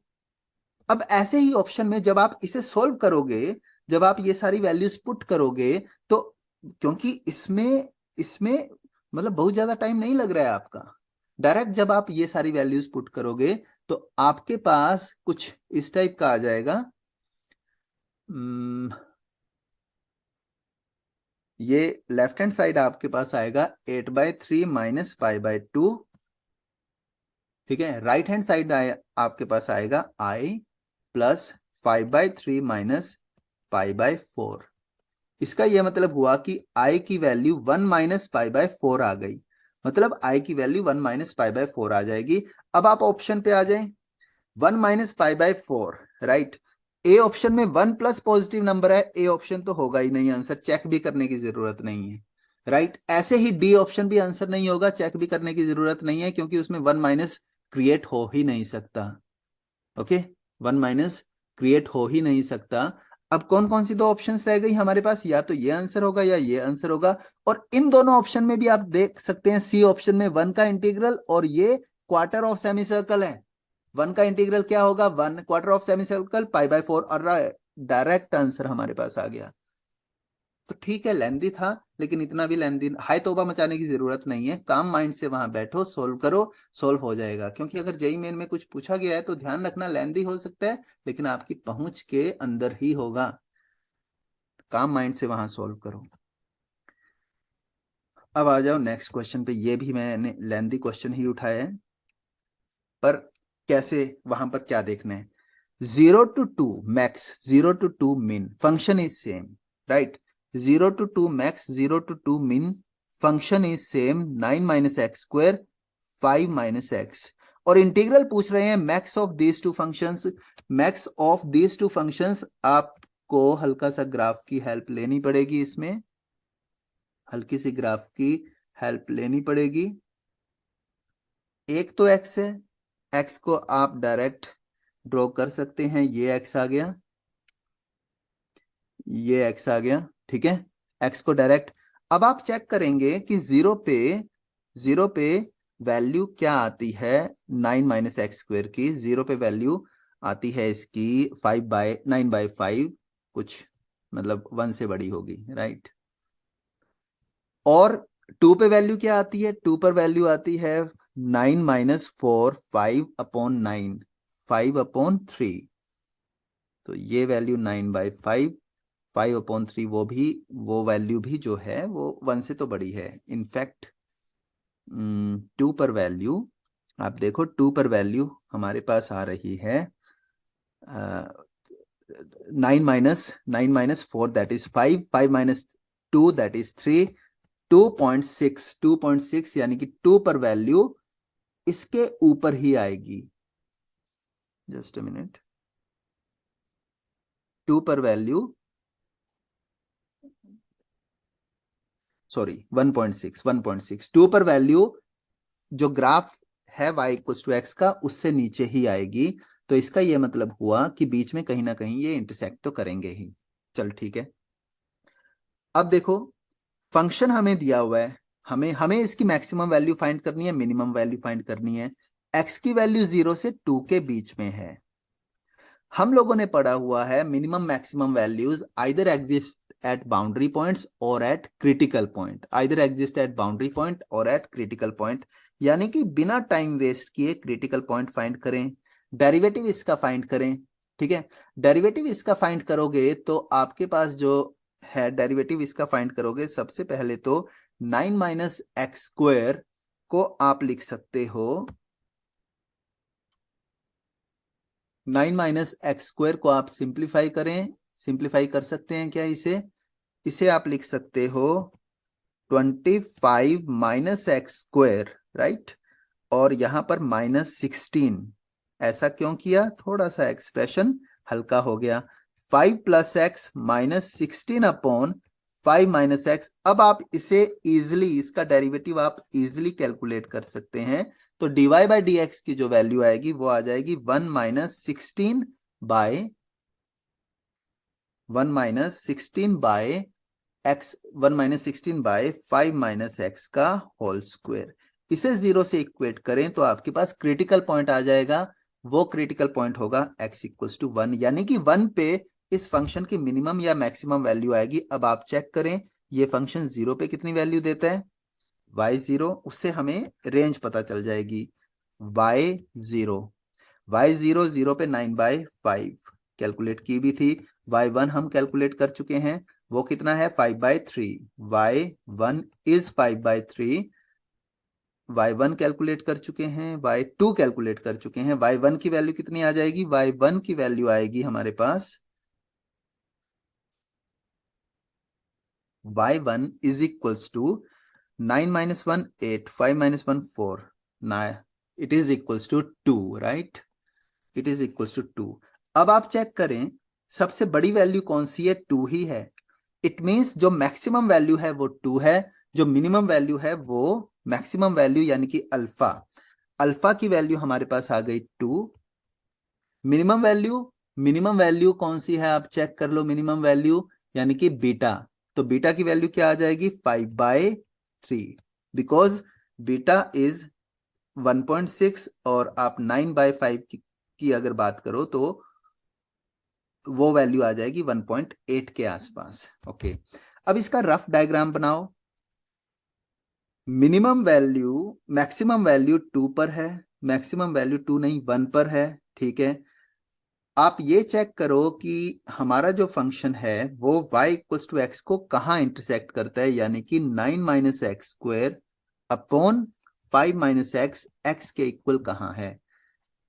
अब ऐसे ही ऑप्शन में जब आप इसे सोल्व करोगे, जब आप ये सारी वैल्यूज पुट करोगे, तो क्योंकि इसमें इसमें मतलब बहुत ज्यादा टाइम नहीं लग रहा है आपका, डायरेक्ट जब आप ये सारी वैल्यूज पुट करोगे तो आपके पास कुछ इस टाइप का आ जाएगा। ये लेफ्ट हैंड साइड आपके पास आएगा 8/3 माइनस 5/2, ठीक है। राइट हैंड साइड आपके पास आएगा i प्लस 5/3 माइनस 5/4। इसका यह मतलब हुआ कि i की वैल्यू 1 माइनस 5/4 आ गई, मतलब i की वैल्यू 1 माइनस 5/4 आ जाएगी। अब आप ऑप्शन पे आ जाएं, 1 माइनस 5/4, राइट। ए ऑप्शन में 1 प्लस पॉजिटिव नंबर है, ए ऑप्शन तो होगा ही नहीं, आंसर चेक भी करने की जरूरत नहीं है, राइट। ऐसे ही डी ऑप्शन भी आंसर नहीं होगा, चेक भी करने की जरूरत नहीं है, क्योंकि उसमें 1 माइनस क्रिएट हो ही नहीं सकता। ओके, 1 माइनस क्रिएट हो ही नहीं सकता। अब कौन कौन सी दो ऑप्शंस रह गई हमारे पास? या तो ये आंसर होगा या ये आंसर होगा। और इन दोनों ऑप्शन में भी आप देख सकते हैं, सी ऑप्शन में 1 का इंटीग्रल और ये क्वार्टर ऑफ सेमी सर्कल है। 1 का इंटीग्रल क्या होगा? 1 क्वार्टर ऑफ सेमी सर्कल π/4, और डायरेक्ट आंसर हमारे पास आ गया। तो ठीक है, लेंदी था, लेकिन इतना भी लेंदी हाय तौबा मचाने की जरूरत नहीं है। काम माइंड से वहां बैठो, सोल्व करो, सोल्व हो जाएगा। क्योंकि अगर जेईई मेन में कुछ पूछा गया है तो ध्यान रखना, लेंदी हो सकता है लेकिन आपकी पहुंच के अंदर ही होगा। काम माइंड से वहां सोल्व करो। अब आ जाओ नेक्स्ट क्वेश्चन पे। ये भी मैंने लेंदी क्वेश्चन ही उठाया है, पर कैसे, वहां पर क्या देखना है? 0 to 2 max, 0 to 2 min, function is same, right? 0 to 2 max, 0 to 2 min, function is same, 9 minus x square, 5 minus x। और इंटीग्रल पूछ रहे हैं max of these two functions. Max of these two functions, आपको हल्का सा graph की help लेनी पड़ेगी, इसमें हल्की सी ग्राफ की हेल्प लेनी पड़ेगी। एक तो x है, x को आप डायरेक्ट ड्रॉ कर सकते हैं, ये x आ गया, ये x आ गया, ठीक है। x को डायरेक्ट, अब आप चेक करेंगे कि जीरो पे वैल्यू क्या आती है 9 माइनस एक्स स्क्वायर की। जीरो पे वैल्यू आती है इसकी 5/9/5, कुछ मतलब 1 से बड़ी होगी, राइट। और 2 पे वैल्यू क्या आती है? 2 पर वैल्यू आती है 9 माइनस 4, 5/9, 5/3। तो ये वैल्यू 9/5, 5/3, वो वैल्यू भी जो है वो 1 से तो बड़ी है। इनफैक्ट 2 पर वैल्यू, आप देखो 2 पर वैल्यू हमारे पास आ रही है 9 minus 4 that is 5, 5 minus 2 that is 3, 2.6, यानी कि 2 पर वैल्यू इसके ऊपर ही आएगी। जस्ट अ मिनट, 2 पर वैल्यू, सॉरी 1.6, 2 पर वैल्यू जो ग्राफ है y इक्वल्स टू एक्स का, उससे नीचे ही आएगी। तो इसका यह मतलब हुआ कि बीच में कहीं ना कहीं ये इंटरसेक्ट तो करेंगे ही। चल ठीक है, अब देखो फंक्शन हमें दिया हुआ है, हमें हमें इसकी मैक्सिमम वैल्यू फाइंड करनी है, मिनिमम वैल्यू फाइंड करनी है। x की वैल्यू 0 से 2 के बीच में है। हम लोगों ने पढ़ा हुआ है minimum maximum values either exist at boundary points और at critical point, either exist at boundary point और एट क्रिटिकल पॉइंट। यानी कि बिना टाइम वेस्ट किए क्रिटिकल पॉइंट फाइंड करें, डेरिवेटिव इसका फाइंड करें, ठीक है। डेरिवेटिव इसका फाइंड करोगे तो आपके पास जो है, डेरिवेटिव इसका फाइंड करोगे, सबसे पहले तो 9 माइनस एक्स स्क्वायर को आप लिख सकते हो, 9 माइनस एक्स स्क्वायर को आप सिंप्लीफाई करें, सिंप्लीफाई कर सकते हैं क्या इसे? इसे आप लिख सकते हो 25 माइनस एक्स स्क्वायर, राइट। और यहां पर -16, ऐसा क्यों किया? थोड़ा सा एक्सप्रेशन हल्का हो गया। 5 plus x minus 16 upon 5 minus x. अब आप इसे इजिली, इसका डेरिवेटिव आप इजिली कैलकुलेट कर सकते हैं। तो dy बाई डी एक्स की जो वैल्यू आएगी वो आ जाएगी 1 minus 16 by 1 minus 16 by x, 1 minus 16 by 5 minus x का होल स्क्वायर। इसे 0 से इक्वेट करें तो आपके पास क्रिटिकल पॉइंट आ जाएगा। वो क्रिटिकल पॉइंट होगा x इक्वल्स टू 1, यानी कि 1 पे इस फंक्शन की मिनिमम या मैक्सिमम वैल्यू आएगी। अब आप चेक करें ये फंक्शन 0 पे कितनी वैल्यू देता है, y0, उससे हमें रेंज पता चल जाएगी। y0 0 पे 9/5 कैलकुलेट की भी थी। y1 हम कैलकुलेट कर चुके हैं, वो कितना है 5/3। y1 is 5/3। y1 कैलकुलेट कर चुके हैं, y2 कैलकुलेट कर चुके हैं। y1 की वैल्यू कितनी आ जाएगी, y1 की वैल्यू आएगी हमारे पास y1 is equals to 9 minus 1 8, 5 minus 1 4, 9, it is equals to 2, right, it is equals to 2। अब आप चेक करें सबसे बड़ी वैल्यू कौन सी है, 2 ही है। इट मींस जो मैक्सिमम वैल्यू है वो 2 है, जो मिनिमम वैल्यू है वो मैक्सिमम वैल्यू यानी कि अल्फा, अल्फा की वैल्यू हमारे पास आ गई 2। मिनिमम वैल्यू कौन सी है आप चेक कर लो, मिनिमम वैल्यू यानी कि बीटा। तो बीटा की वैल्यू क्या आ जाएगी 5/3, बिकॉज बीटा इज 1.6 और आप 9/5 की अगर बात करो तो वो वैल्यू आ जाएगी 1.8 के आसपास। ओके, अब इसका रफ डायग्राम बनाओ। मिनिमम वैल्यू, मैक्सिमम वैल्यू 2 पर है, मैक्सिमम वैल्यू 2 नहीं 1 पर है, ठीक है। आप ये चेक करो कि हमारा जो फंक्शन है वो y इक्वल्स टू एक्स को कहाँ इंटरसेक्ट करता है, यानी कि 9 minus x square upon 5 minus x, x के इक्वल कहाँ है।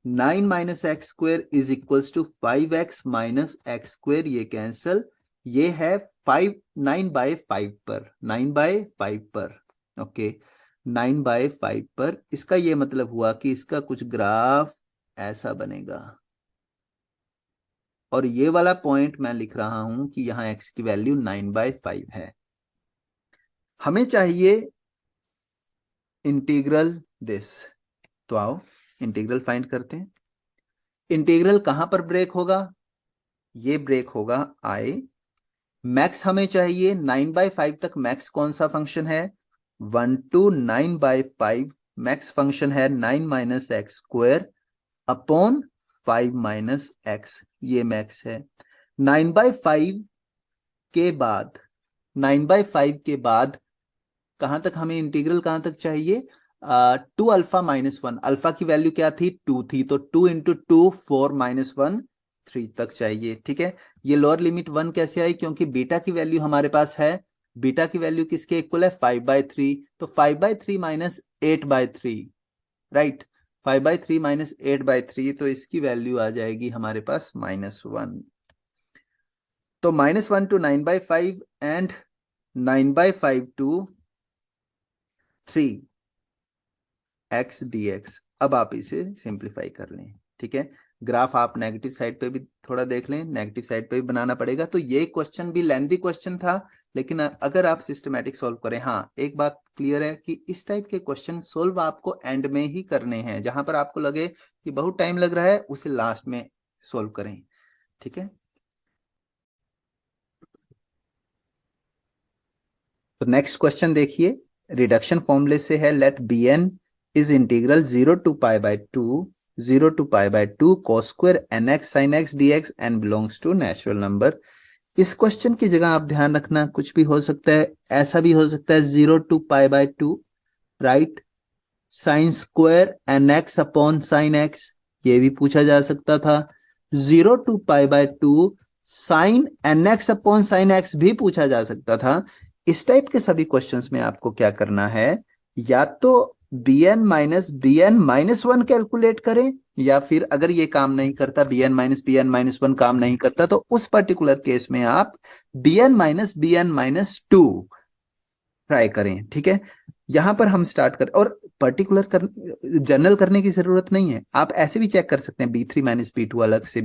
9 minus x square is equals to 5x minus x square, ये कैंसल, ये है 9/5 पर, 9/5 पर, ओके, 9/5 पर। इसका ये मतलब हुआ कि इसका कुछ ग्राफ ऐसा बनेगा और ये वाला पॉइंट मैं लिख रहा हूं कि यहां x की वैल्यू 9/5 है। हमें चाहिए इंटीग्रल दिस, तो आओ इंटीग्रल फाइंड करते हैं। इंटीग्रल कहां पर ब्रेक होगा, ये ब्रेक होगा I। मैक्स हमें चाहिए 9/5 तक, मैक्स कौन सा फंक्शन है 1 to 9/5, मैक्स फंक्शन है 9 minus x square upon 5 minus x, ये मैक्स है। 9/5 के बाद, 9/5 के बाद कहां तक हमें इंटीग्रल कहां तक चाहिए, 2 अल्फा माइनस 1, अल्फा की वैल्यू क्या थी 2 थी, तो 2 इंटू 2 4 माइनस 1 3 तक चाहिए, ठीक है। ये लोअर लिमिट 1 कैसे आई, क्योंकि बीटा की वैल्यू हमारे पास है, बीटा की वैल्यू किसके इक्वल है 5/3, तो 5/3 माइनस 8/3, राइट, 5/3 माइनस 8/3, तो इसकी वैल्यू आ जाएगी हमारे पास -1। तो -1 to 9/5 and 9/5 to 3x dx। अब आप इसे सिंप्लीफाई कर लें, ठीक है। ग्राफ आप नेगेटिव साइड पे भी थोड़ा देख लें, नेगेटिव साइड पे भी बनाना पड़ेगा। तो ये क्वेश्चन भी लेंथी क्वेश्चन था, लेकिन अगर आप सिस्टमैटिक सॉल्व करें, हाँ एक बात क्लियर है कि इस टाइप के क्वेश्चन सोल्व आपको एंड में ही करने हैं। जहां पर आपको लगे कि बहुत टाइम लग रहा है उसे लास्ट में सोल्व करें, ठीक है। तो नेक्स्ट क्वेश्चन देखिए, रिडक्शन फॉर्मूले से है, let be n is integral 0 to π/2 cos square nx sin x dx and belongs to natural number। इस क्वेश्चन की जगह आप ध्यान रखना कुछ भी हो सकता है, ऐसा भी हो सकता है 0 to π/2, right, sine square nx upon sine x, ये भी पूछा जा सकता था। 0 to π/2 sine nx upon sine x भी पूछा जा सकता था। इस टाइप के सभी क्वेश्चंस में आपको क्या करना है, या तो bn-1 कैलकुलेट करें, या फिर अगर ये काम नहीं करता, bn-1 काम नहीं करता, तो उस पर्टिकुलर केस में आप bn-2 ट्राई करें, ठीक है। यहां पर हम स्टार्ट कर, और पर्टिकुलर कर जनरल करने की जरूरत नहीं है, आप ऐसे भी चेक कर सकते हैं B3 माइनस B2 अलग से,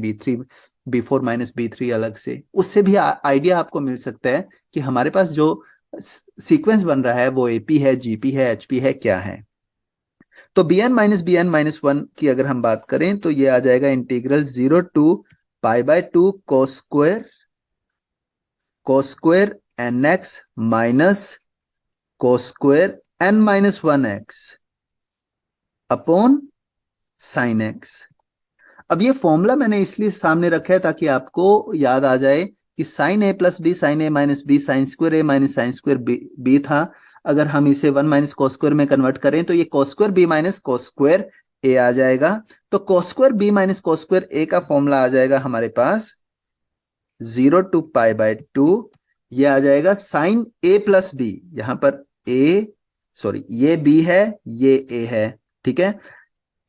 B4 माइनस B3 अलग से, उससे भी आइडिया आपको मिल सकता है कि हमारे पास जो सीक्वेंस बन रहा है वो AP है, GP है, HP है, क्या है। तो bn माइनस 1 की अगर हम बात करें तो ये आ जाएगा integral 0 to π/2 cos square nx minus cos square n-1x upon sine x. अब ये फॉर्मूला मैंने इसलिए सामने रखा है ताकि आपको याद आ जाए कि sine A plus b sine A minus b sine square a minus sine square b था। अगर हम इसे 1 माइनस कॉस स्क्वायर में कन्वर्ट करें तो ये cos square b minus cos square a आ जाएगा। तो cos square b minus cos square a का फॉर्मूला आ जाएगा हमारे पास 0 to π/2, ये आ जाएगा साइन ए प्लस बी, यहां पर ए, सॉरी ये बी है, ये ए है, ठीक है,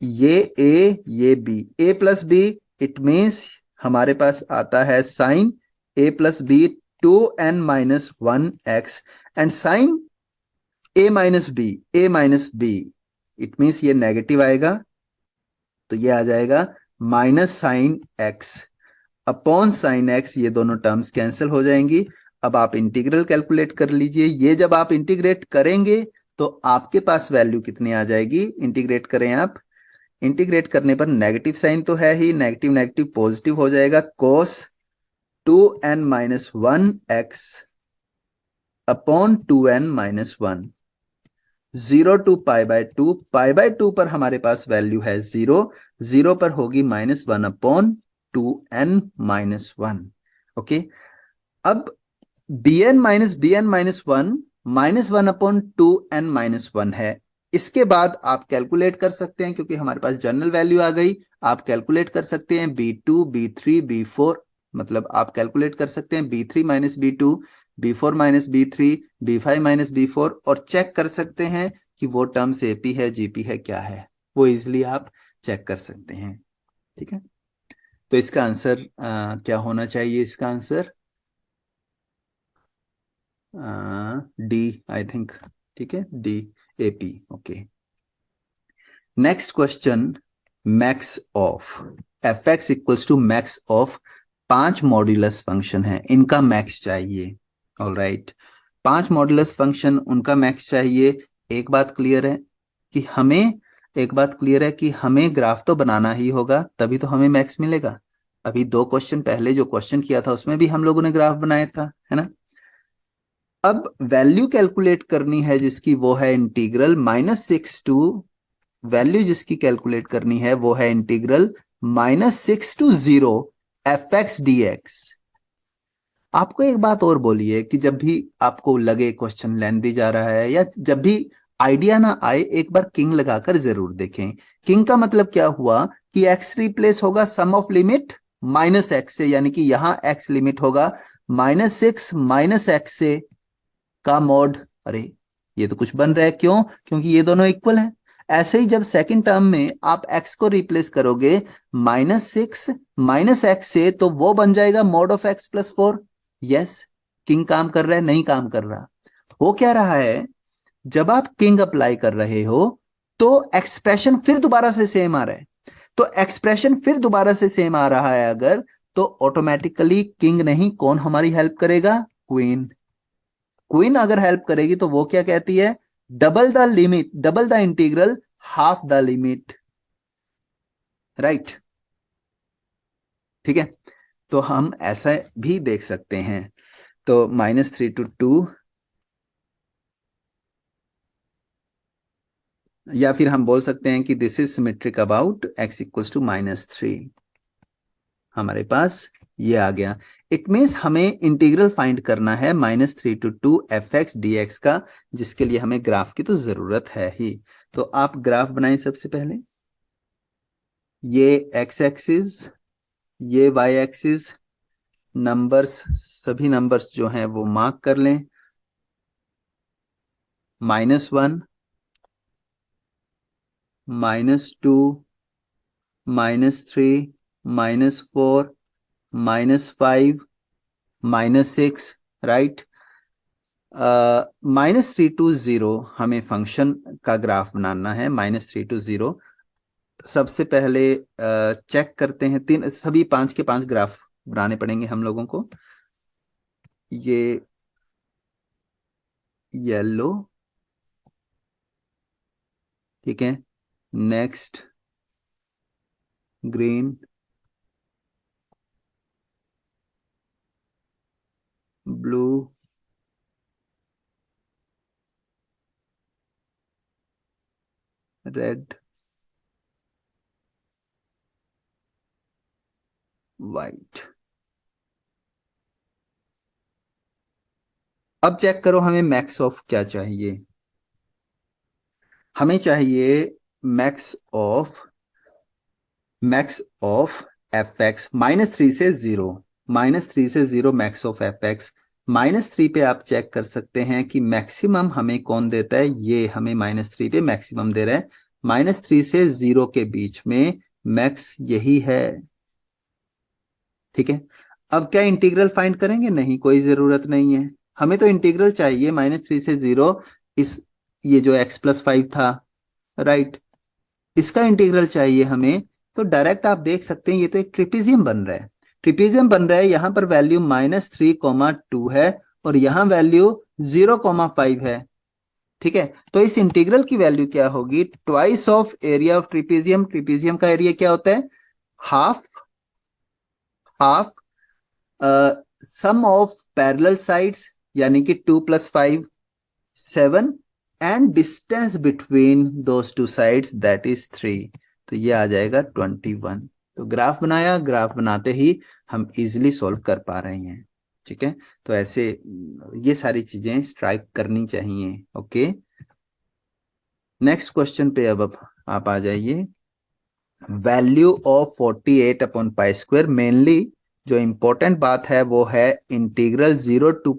ये ए ये B, A plus B, it means हमारे पास आता है sine A plus B 2n-1x and sine A minus B, it means ये नेगेटिव आएगा, तो ये आ जाएगा minus sine x upon sine x, ये दोनों टर्म्स कैंसिल हो जाएंगी। अब आप इंटीग्रल कैलकुलेट कर लीजिए, ये जब आप इंटीग्रेट करेंगे तो आपके पास वैल्यू कितनी आ जाएगी, इंटीग्रेट करें आप, इंटीग्रेट करने पर नेगेटिव साइन तो है ही, नेगेटिव नेगेटिव पॉजिटिव हो जाएगा, cos 2n-1x upon 2n-1, 0 to π/2, π/2 पर हमारे पास वैल्यू है 0, 0 पर होगी -1 अपॉन 2n-1। ओके, अब bn-1 -1 अपॉन 2n-1 है। इसके बाद आप कैलकुलेट कर सकते हैं, क्योंकि हमारे पास जनरल वैल्यू आ गई, आप कैलकुलेट कर सकते हैं B2 B3 B4, मतलब आप कैलकुलेट कर सकते हैं B3 minus B2, B4 minus B3, B5 minus B4, और चेक कर सकते हैं कि वो टर्म्स AP है GP है क्या है, वो इजिली आप चेक कर सकते हैं, ठीक है। तो इसका आंसर क्या होना चाहिए, इसका आंसर डी आई थिंक, ठीक है, D AP। Okay, next question, max of fx equals to max of 5 modulus function है, इनका मैक्स चाहिए। ऑलराइट, 5 मॉड्यूलस फंक्शन, उनका मैक्स चाहिए। एक बात क्लियर है कि हमें एक बात क्लियर है कि हमें ग्राफ तो बनाना ही होगा, तभी तो हमें मैक्स मिलेगा। अभी 2 क्वेश्चन पहले जो क्वेश्चन किया था उसमें भी हम लोगों ने ग्राफ बनाया था, है ना। अब वैल्यू कैलकुलेट करनी है जिसकी, वो है इंटीग्रल -6 टू, वैल्यू जिसकी कैलकुलेट करनी है वो है इंटीग्रल -6 to 0 fx dx। आपको एक बात और बोलिए कि जब भी आपको लगे क्वेश्चन लेंथी जा रहा है, या जब भी आइडिया ना आए, एक बार किंग लगाकर जरूर देखें। किंग का मतलब क्या हुआ कि x रिप्लेस होगा सम ऑफ लिमिट -x से, यानी कि यहां x लिमिट होगा -6 -x से का मॉड। अरे ये तो कुछ बन रहा है, क्यों, क्योंकि ये दोनों इक्वल है। ऐसे ही जब सेकंड टर्म में आप x को रिप्लेस करोगे -6 -x से, तो वो बन जाएगा mod of x + 4। Yes, king काम कर रहा है, नहीं काम कर रहा। हो क्या रहा है, जब आप किंग अप्लाई कर रहे हो तो एक्सप्रेशन फिर दोबारा से सेम आ रहा है। तो एक्सप्रेशन फिर दोबारा से सेम आ रहा है अगर, तो ऑटोमेटिकली किंग नहीं, कौन हमारी हेल्प करेगा, क्वीन। क्वीन अगर हेल्प करेगी तो वो क्या कहती है, double the limit, double the integral, half the limit, right, ठीक है। तो हम ऐसा भी देख सकते हैं। तो -3 to 2, या फिर हम बोल सकते हैं कि this is symmetric about x equals to -3, हमारे पास ये आ गया। इट मीन्स हमें इंटीग्रल फाइंड करना है -3 to 2 fx dx का, जिसके लिए हमें ग्राफ की तो जरूरत है ही। तो आप ग्राफ बनाएं सबसे पहले, ये x एक्सिस, ये y एक्सिस, नंबर्स, सभी नंबर्स जो हैं वो मार्क कर लें, -1 -2 -3 -4 -5 -6, राइट। -3 to 0 हमें फंक्शन का ग्राफ बनाना है। -3 to 0 सबसे पहले चेक करते हैं, तीन सभी 5 के 5 ग्राफ बनाने पड़ेंगे हम लोगों को। ये येलो, ठीक है, next green, blue, red, white. अब चेक करो हमें मैक्स ऑफ क्या चाहिए। हमें चाहिए मैक्स ऑफ एफ एक्स -3 से 0, -3 से 0 मैक्स ऑफ एफ एक्स। -3 पे आप चेक कर सकते हैं कि मैक्सिमम हमें कौन देता है, ये हमें -3 पे मैक्सिमम दे रहा है। -3 से 0 के बीच में मैक्स यही है, ठीक है। अब क्या इंटीग्रल फाइंड करेंगे? नहीं, कोई जरूरत नहीं है। हमें तो इंटीग्रल चाहिए -3 से 0, इस ये जो x+5 था, राइट, इसका इंटीग्रल चाहिए हमें। तो डायरेक्ट आप देख सकते हैं ये तो एक ट्रिपीजियम बन रहा है। ट्रिपीजियम बन रहा है, यहां पर वैल्यू -3, 2 है और यहां वैल्यू 0, 5 है, ठीक है। तो इस इंटीग्रल की वैल्यू क्या होगी? Twice of area of trapezium. Trapezium का एरिया क्या होता है? Half half sum of parallel sides, यानी कि 2 + 5 7, and distance between those two sides that is 3। तो ये आ जाएगा 21। तो ग्राफ बनाया, ग्राफ बनाते ही हम इजिली सॉल्व कर पा रहे हैं, ठीक है। तो ऐसे ये सारी चीजें स्ट्राइक करनी चाहिए। ओके, नेक्स्ट क्वेश्चन पे अब आप आ जाइए। Value of 48/π²। मेनली जो इंपॉर्टेंट बात है वो है integral 0 to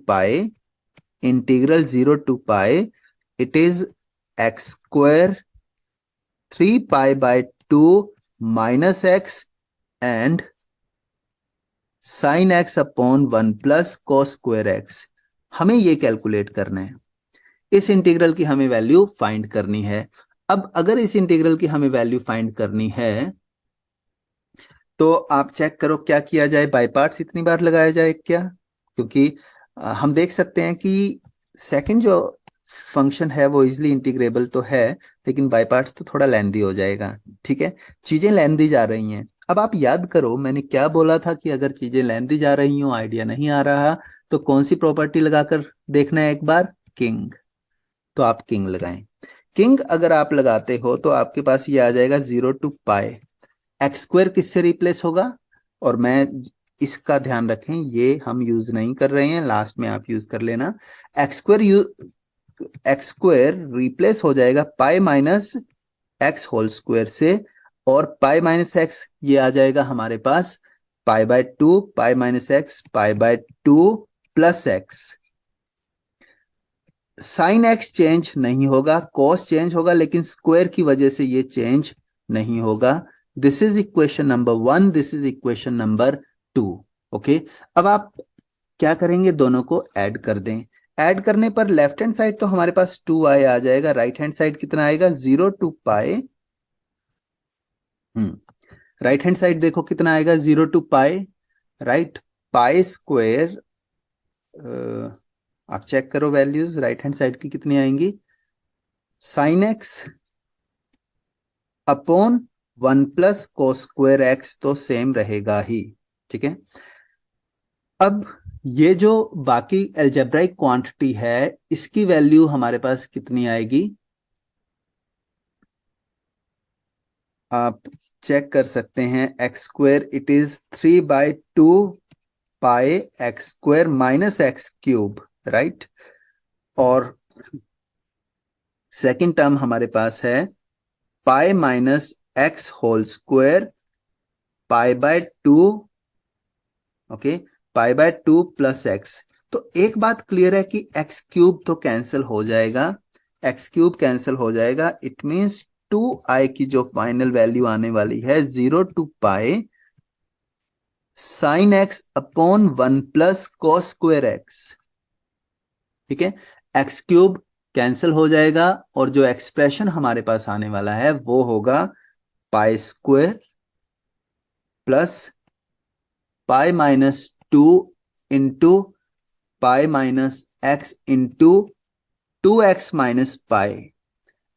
π it is x² 3π/2 -x and sin x/1 + cos²x। हमें ये कैलकुलेट करना है, इस इंटीग्रल की हमें वैल्यू फाइंड करनी है। अब अगर इस इंटीग्रल की हमें वैल्यू फाइंड करनी है तो आप चेक करो क्या किया जाए। बाय पार्ट्स इतनी बार लगाया जाए क्या? क्योंकि हम देख सकते हैं कि सेकंड जो फंक्शन है वो इजिली इंटीग्रेबल तो है, लेकिन बाय पार्ट्स तो थोड़ा लेंदी हो जाएगा, ठीक है। चीजें लेंदी जा रही हैं। अब आप याद करो मैंने क्या बोला था कि अगर चीजें लेंदी जा रही हो, आइडिया नहीं आ रहा, तो कौन सी प्रॉपर्टी लगाकर देखना है एक बार? किंग। तो आप किंग लगाएं। किंग अगर आप लगाते हो तो आपके पास ये आ जाएगा 0 to π। x² किससे रिप्लेस होगा? और मैं इसका ध्यान रखें, ये हम यूज नहीं कर रहे हैं, लास्ट में आप यूज कर लेना। x² रिप्लेस हो जाएगा π-x² से, और π-x ये आ जाएगा हमारे पास π/2, π-x π/2 + x। Sine x change नहीं होगा, कॉस चेंज होगा, लेकिन स्क्वायर की वजह से ये चेंज नहीं होगा। This is equation number 1, this is equation number 2। Okay, अब आप क्या करेंगे? दोनों को ऐड कर दें। ऐड करने पर लेफ्ट हैंड साइड तो हमारे पास 2i आ जाएगा, राइट हैंड साइड कितना आएगा? 0 to π। राइट हैंड साइड देखो कितना आएगा? 0 to π, राइट। π², आप चेक करो वैल्यूज राइट हैंड साइड की कितनी आएंगी। साइन x/1 + cos²x तो सेम रहेगा ही, ठीक है। अब ये जो बाकी एल्जेब्राइक क्वांटिटी है इसकी वैल्यू हमारे पास कितनी आएगी? आप चेक कर सकते हैं। x² it is 3/2 π x² -x³, right. और सेकंड टर्म हमारे पास है π-x² π/2, ओके, π/2 + x। तो एक बात क्लियर है कि x³ तो कैंसिल हो जाएगा, x³ कैंसिल हो जाएगा। इट मींस 2i की जो फाइनल वैल्यू आने वाली है 0 to π sin x/1 + cos²x। ठीक है, एक्स क्यूब कैंसिल हो जाएगा और जो एक्सप्रेशन हमारे पास आने वाला है वो होगा pi square plus pi minus 2 into pi minus x into 2x minus pi.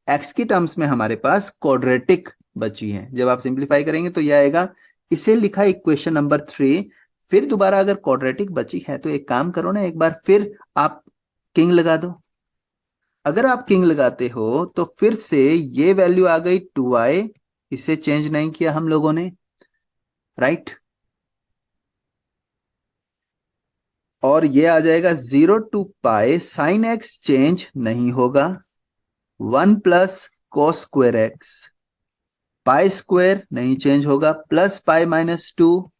X की टर्म्स में हमारे पास क्वाड्रेटिक बची है, जब आप सिंप्लीफाई करेंगे तो यह आएगा। इसे लिखा इक्वेशन नंबर 3। फिर दोबारा अगर क्वाड्रेटिक बची है तो एक काम करो ना, एक बार फिर आप किंग लगा दो। अगर आप किंग लगाते हो तो फिर से ये वैल्यू आ गई 2i, इसे चेंज नहीं किया हम लोगों ने, राइट। और ये आ जाएगा 0 to pi, sine x change नहीं होगा, 1 plus cos square x, pi square नहीं चेंज होगा, प्लस पाई माइनस 2।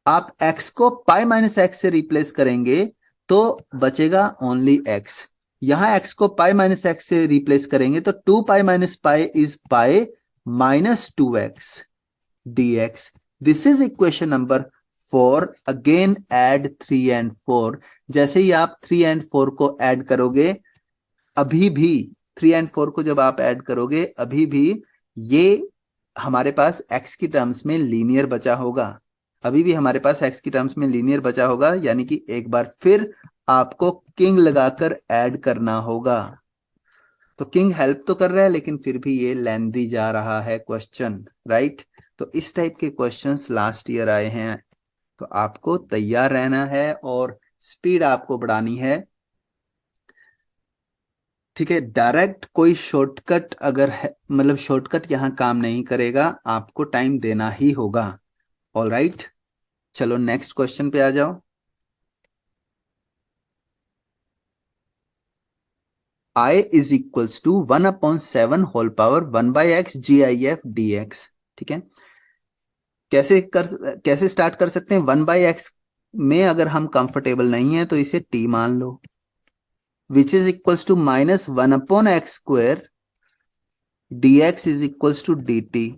आप x को पाई माइनस एक्स से रिप्लेस करेंगे तो बचेगा ओनली x। यहां x को पाई माइनस एक्स से रिप्लेस करेंगे तो 2 pi minus pi is pi minus 2x dx। This is equation number 4। Again add 3 and 4। जैसे ही आप 3 एंड 4 को ऐड करोगे, अभी भी 3 एंड 4 को जब आप ऐड करोगे अभी भी ये हमारे पास x की टर्म्स में लीनियर बचा होगा, अभी भी हमारे पास x की टर्म्स में लीनियर बचा होगा, यानी कि एक बार फिर आपको किंग लगाकर ऐड करना होगा। तो किंग हेल्प तो कर रहा है लेकिन फिर भी ये लेंदी जा रहा है क्वेश्चन, राइट। तो इस टाइप के क्वेश्चंस लास्ट ईयर आए हैं, तो आपको तैयार रहना है और स्पीड आपको बढ़ानी है, ठीक है। डायरेक्ट कोई शॉर्टकट अगर है, मतलब शॉर्टकट यहां काम नहीं करेगा, आपको टाइम देना ही होगा। ऑल राइट, चलो नेक्स्ट क्वेश्चन पे आ जाओ। I is equals to 1/7 whole power 1/x GIF dx। ठीक है, कैसे स्टार्ट कर सकते हैं? 1/x में अगर हम कंफर्टेबल नहीं है तो इसे t मान लो, which is equals to -1/x² dx is equals to dt।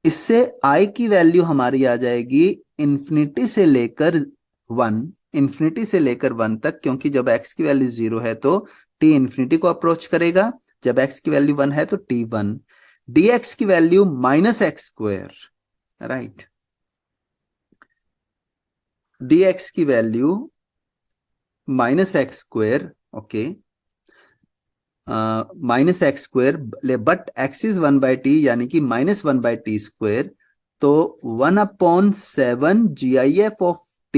इससे I की वैल्यू हमारी आ जाएगी इंफिनिटी से लेकर 1, इंफिनिटी से लेकर 1 तक, क्योंकि जब x की वैल्यू 0 है तो t इंफिनिटी को अप्रोच करेगा, जब x की वैल्यू 1 है तो t 1। dx की वैल्यू -x², राइट। dx की value -x², okay, -x², but x is 1/t यानी कि -1/t²। तो 1/7 GIF of t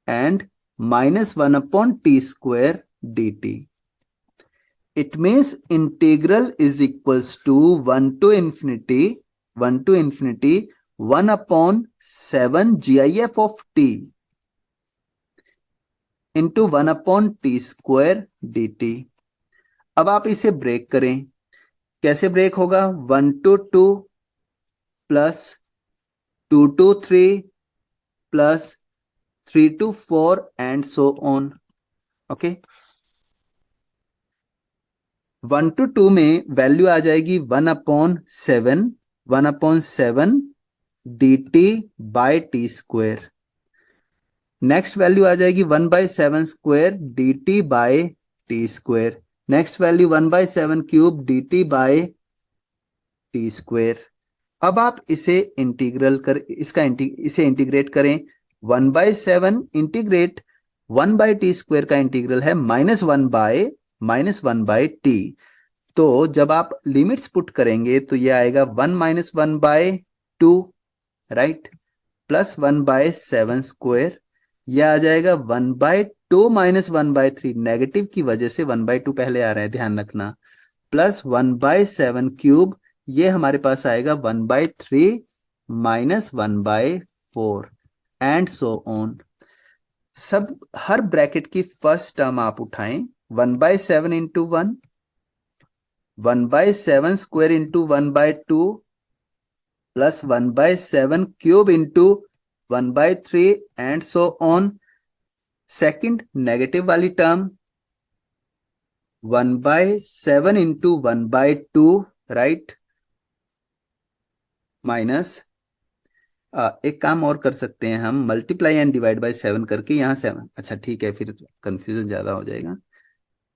and -1/t² dt। It means integral is equals to 1 to infinity 1/7 GIF of t into 1/t² dt। अब आप इसे break करें, कैसे break होगा? 1 to 2 plus 2 to 3 plus 3 to 4 and so on, okay. 1 to 2 में value आ जाएगी 1/7 dt by t²। Next value आ जाएगी 1/7² dt by t²। Next value 1/7³ dt by t²। अब आप इसे इंटीग्रल कर इसे इंटीग्रेट करें। 1/7 इंटीग्रेट 1/t² का इंटीग्रल है -1/t। तो जब आप लिमिट्स पुट करेंगे तो ये आएगा 1 - 1/2, राइट, प्लस 1/7²। यह आ जाएगा 1/2 - 1/3, नेगेटिव की वजह से 1/2 पहले आ रहा है, ध्यान रखना, प्लस 1/7³ ये हमारे पास आएगा 1/3 - 1/4 एंड सो ऑन। सब हर ब्रैकेट की फर्स्ट टर्म आप उठाएं, 1/7 into 1, 1/7² into 1/2 plus 1/7³ into 1/3 and so on. Second negative वाली टर्म 1/7 इंटू 1/2, राइट, माइनस एक काम और कर सकते हैं हम, मल्टीप्लाई एंड डिवाइड बाय 7 करके यहाँ 7, अच्छा ठीक है, फिर कंफ्यूजन ज्यादा हो जाएगा।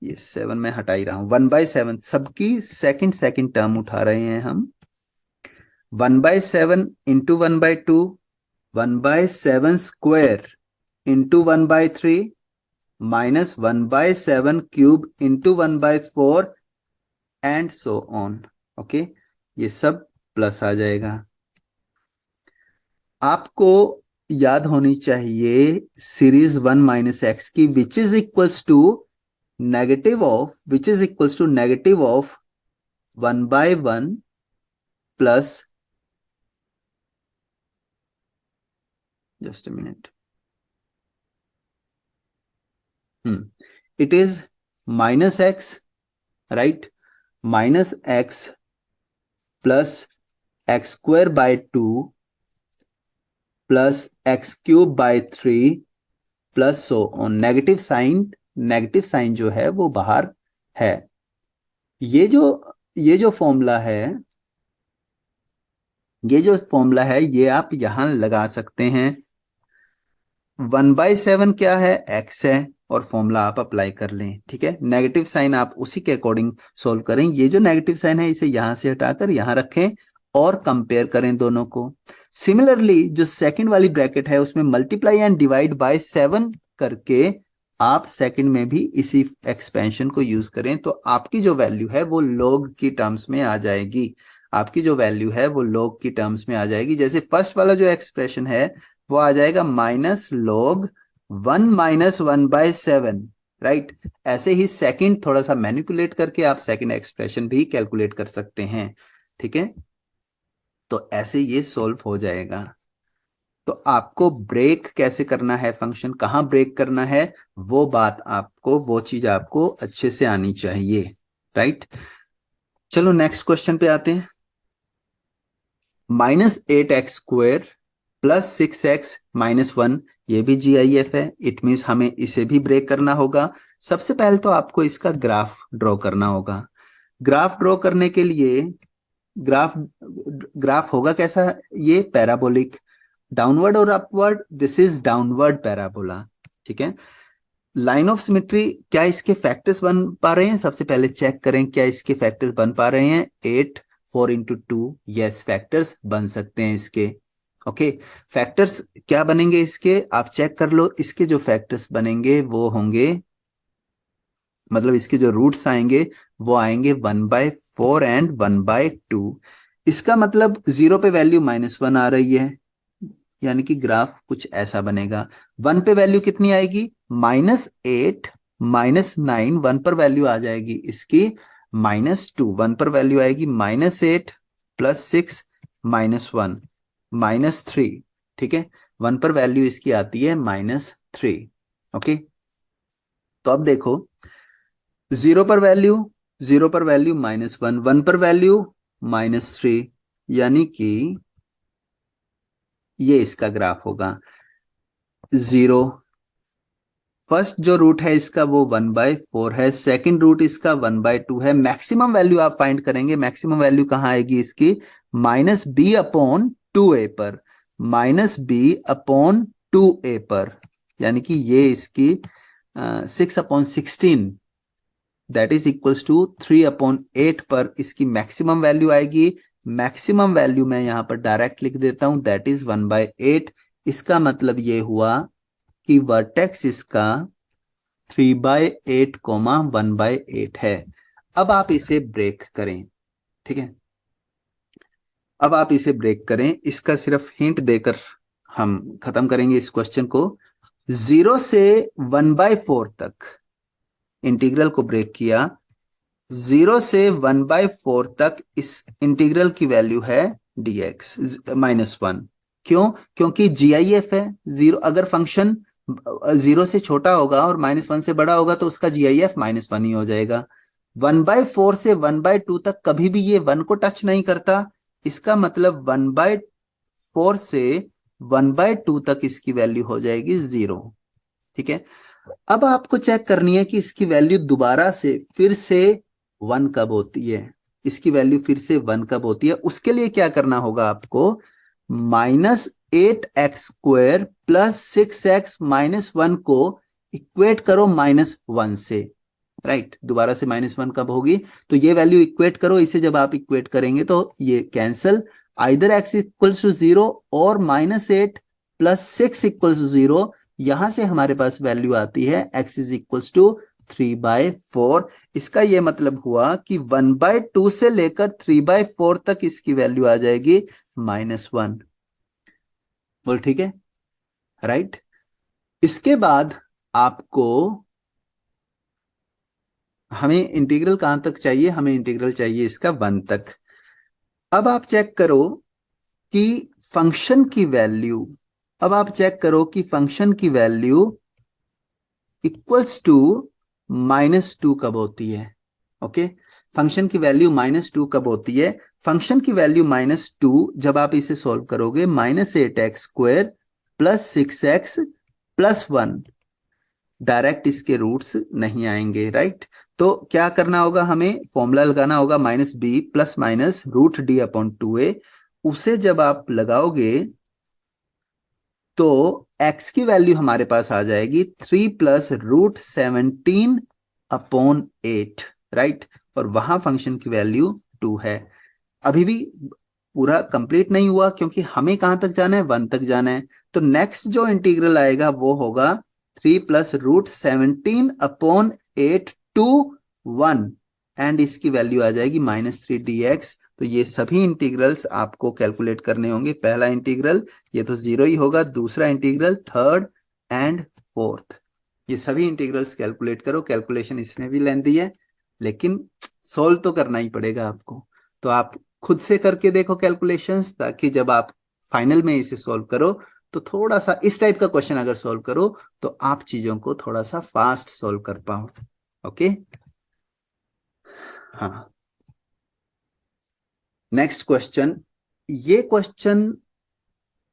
ये 7 मैं हटा ही रहा हूँ। 1/7 सबकी सेकंड सेकंड टर्म उठा रहे हैं हम। 1/7 into 1/2, 1/7 square into 1/3 minus 1/7 cube into 1/4 and so on. Okay, ये सब प्लस आ जाएगा। आपको याद होनी चाहिए सीरीज 1 - x की, which is equals to negative of 1/1 plus, just a minute, it is -x, right, -x plus x² 2 plus x³ 3 plus so on. Negative sign जो है वो बाहर है। ये जो फॉर्मूला है, ये आप यहां लगा सकते हैं। 1/7 क्या है, x है, और फॉर्मूला आप अप्लाई कर लें। ठीक है, नेगेटिव साइन आप उसी के अकॉर्डिंग सोल्व करें। ये जो नेगेटिव साइन है इसे यहां से हटाकर यहां रखें और कंपेयर करें दोनों को। सिमिलरली जो सेकंड वाली ब्रैकेट है उसमें मल्टीप्लाई एंड डिवाइड बाय 7 करके आप सेकंड में भी इसी एक्सपेंशन को यूज करें, तो आपकी जो वैल्यू है वो लॉग की टर्म्स में आ जाएगी। जैसे फर्स्ट वाला जो एक्सप्रेशन है वो आ जाएगा -log 1 - 1/7, राइट। ऐसे ही सेकंड थोड़ा सा मैनिपुलेट करके आप सेकंड एक्सप्रेशन भी कैलकुलेट कर सकते हैं। ठीक है, तो ऐसे ये सोल्व हो जाएगा। तो आपको ब्रेक कैसे करना है, फंक्शन कहां ब्रेक करना है, वो चीज आपको अच्छे से आनी चाहिए, राइट। चलो नेक्स्ट क्वेश्चन पे आते हैं। -8x² प्लस 6x - 1, ये भी GIF है। इट मीन्स हमें इसे भी ब्रेक करना होगा। सबसे पहले तो आपको इसका ग्राफ ड्रॉ करना होगा। ग्राफ ड्रॉ करने के लिए ग्राफ ग्राफ होगा कैसा, ये पैराबोलिक, डाउनवर्ड और upward, this is downward parabola. ठीक है, लाइन ऑफ सिमेट्री, क्या इसके फैक्टर्स बन पा रहे हैं, सबसे पहले चेक करें क्या इसके फैक्टर्स बन पा रहे हैं। 8 4 × 2, यस फैक्टर्स बन सकते हैं इसके। ओके, फैक्टर्स क्या बनेंगे इसके, आप चेक कर लो। इसके जो फैक्टर्स बनेंगे वो होंगे, मतलब इसके जो रूट्स आएंगे वो आएंगे 1/4 एंड 1/2। इसका मतलब 0 पे वैल्यू -1 आ रही है, यानी कि ग्राफ कुछ ऐसा बनेगा। 1 पे वैल्यू कितनी आएगी, -8 -9, 1 पर वैल्यू आ जाएगी इसकी -2, 1 पर वैल्यू आएगी -8 प्लस 6 -1 -3। ठीक है, 1 पर वैल्यू इसकी आती है -3। ओके, तो अब देखो, 0 पर वैल्यू -1, 1 पर वैल्यू -3, यानी कि ये इसका ग्राफ होगा। 0, फर्स्ट जो रूट है इसका वो 1/4 है, सेकंड रूट इसका 1/2 है। मैक्सिमम वैल्यू आप फाइंड करेंगे, मैक्सिमम वैल्यू कहां आएगी इसकी, -b/2a पर, -b/2a पर, यानी कि ये इसकी 6/16, दैट इज इक्वल्स टू 3/8 पर इसकी मैक्सिमम वैल्यू आएगी। मैक्सिमम वैल्यू मैं यहां पर डायरेक्ट लिख देता हूं, दैट इज 1/8। इसका मतलब ये हुआ कि वर्टेक्स इसका 3/8, 1/8 है। अब आप इसे ब्रेक करें। ठीक है, अब आप इसे ब्रेक करें, इसका सिर्फ हिंट देकर हम खत्म करेंगे इस क्वेश्चन को। 0 से 1/4 तक इंटीग्रल को ब्रेक किया, 0 से 1/4 तक इस इंटीग्रल की वैल्यू है dx -1। क्यों, क्योंकि GIF है। 0, अगर फंक्शन 0 से छोटा होगा और -1 से बड़ा होगा तो उसका GIF -1 ही हो जाएगा। 1/4 से 1/2 तक कभी भी ये 1 को टच नहीं करता, इसका मतलब 1/4 से 1/2 तक इसकी वैल्यू हो जाएगी 0। ठीक है, अब आपको चेक करनी है कि इसकी वैल्यू दोबारा से फिर से 1 कब होती है, इसकी वैल्यू फिर से 1 कब होती है। उसके लिए क्या करना होगा आपको, 8x² प्लस 6x-1 को इक्वेट करो -1 से, राइट। दोबारा से -1 कब होगी, तो ये वैल्यू इक्वेट करो, इसे जब आप इक्वेट करेंगे तो ये cancel, either x equals to 0 और -8 प्लस 6 इक्वल्स टू 0। यहां से हमारे पास वैल्यू आती है x इज इक्वल्स टू 3/4। इसका ये मतलब हुआ कि 1/2 से लेकर 3/4 तक इसकी वैल्यू आ जाएगी -1। बोल ठीक है, राइट। इसके बाद आपको, हमें इंटीग्रल कहां तक चाहिए, हमें इंटीग्रल चाहिए इसका 1 तक। अब आप चेक करो कि फंक्शन की वैल्यू, अब आप चेक करो कि फंक्शन की वैल्यू इक्वल्स टू -2 कब होती है। ओके, फंक्शन की वैल्यू -2 कब होती है। फंक्शन की वैल्यू -2 जब आप इसे सॉल्व करोगे, -8x² प्लस 6x+1, डायरेक्ट इसके रूट्स नहीं आएंगे, राइट। तो क्या करना होगा, हमें फॉर्मूला लगाना होगा -b प्लस माइनस √d/2a। उसे जब आप लगाओगे तो x की वैल्यू हमारे पास आ जाएगी 3 प्लस √17/8, राइट। और वहां फंक्शन की वैल्यू 2 है। अभी भी पूरा कंप्लीट नहीं हुआ, क्योंकि हमें कहां तक जाना है, 1 तक जाना है। तो नेक्स्ट जो इंटीग्रल आएगा वो होगा 3 प्लस √17/8 टू 1, एंड इसकी वैल्यू आ जाएगी -3dx। तो ये सभी इंटीग्रल्स आपको कैलकुलेट करने होंगे। पहला इंटीग्रल ये तो 0 ही होगा, दूसरा इंटीग्रल, थर्ड एंड फोर्थ, ये सभी इंटीग्रल्स कैलकुलेट करो। कैलकुलेशन इसमें भी लेंथी है, लेकिन सोल्व तो करना ही पड़ेगा आपको। तो आप खुद से करके देखो कैलकुलेशंस, ताकि जब आप फाइनल में इसे सॉल्व करो तो थोड़ा सा इस टाइप का क्वेश्चन अगर सॉल्व करो तो आप चीजों को थोड़ा सा फास्ट सॉल्व कर पाओ। ओके, हाँ। नेक्स्ट क्वेश्चन, ये क्वेश्चन,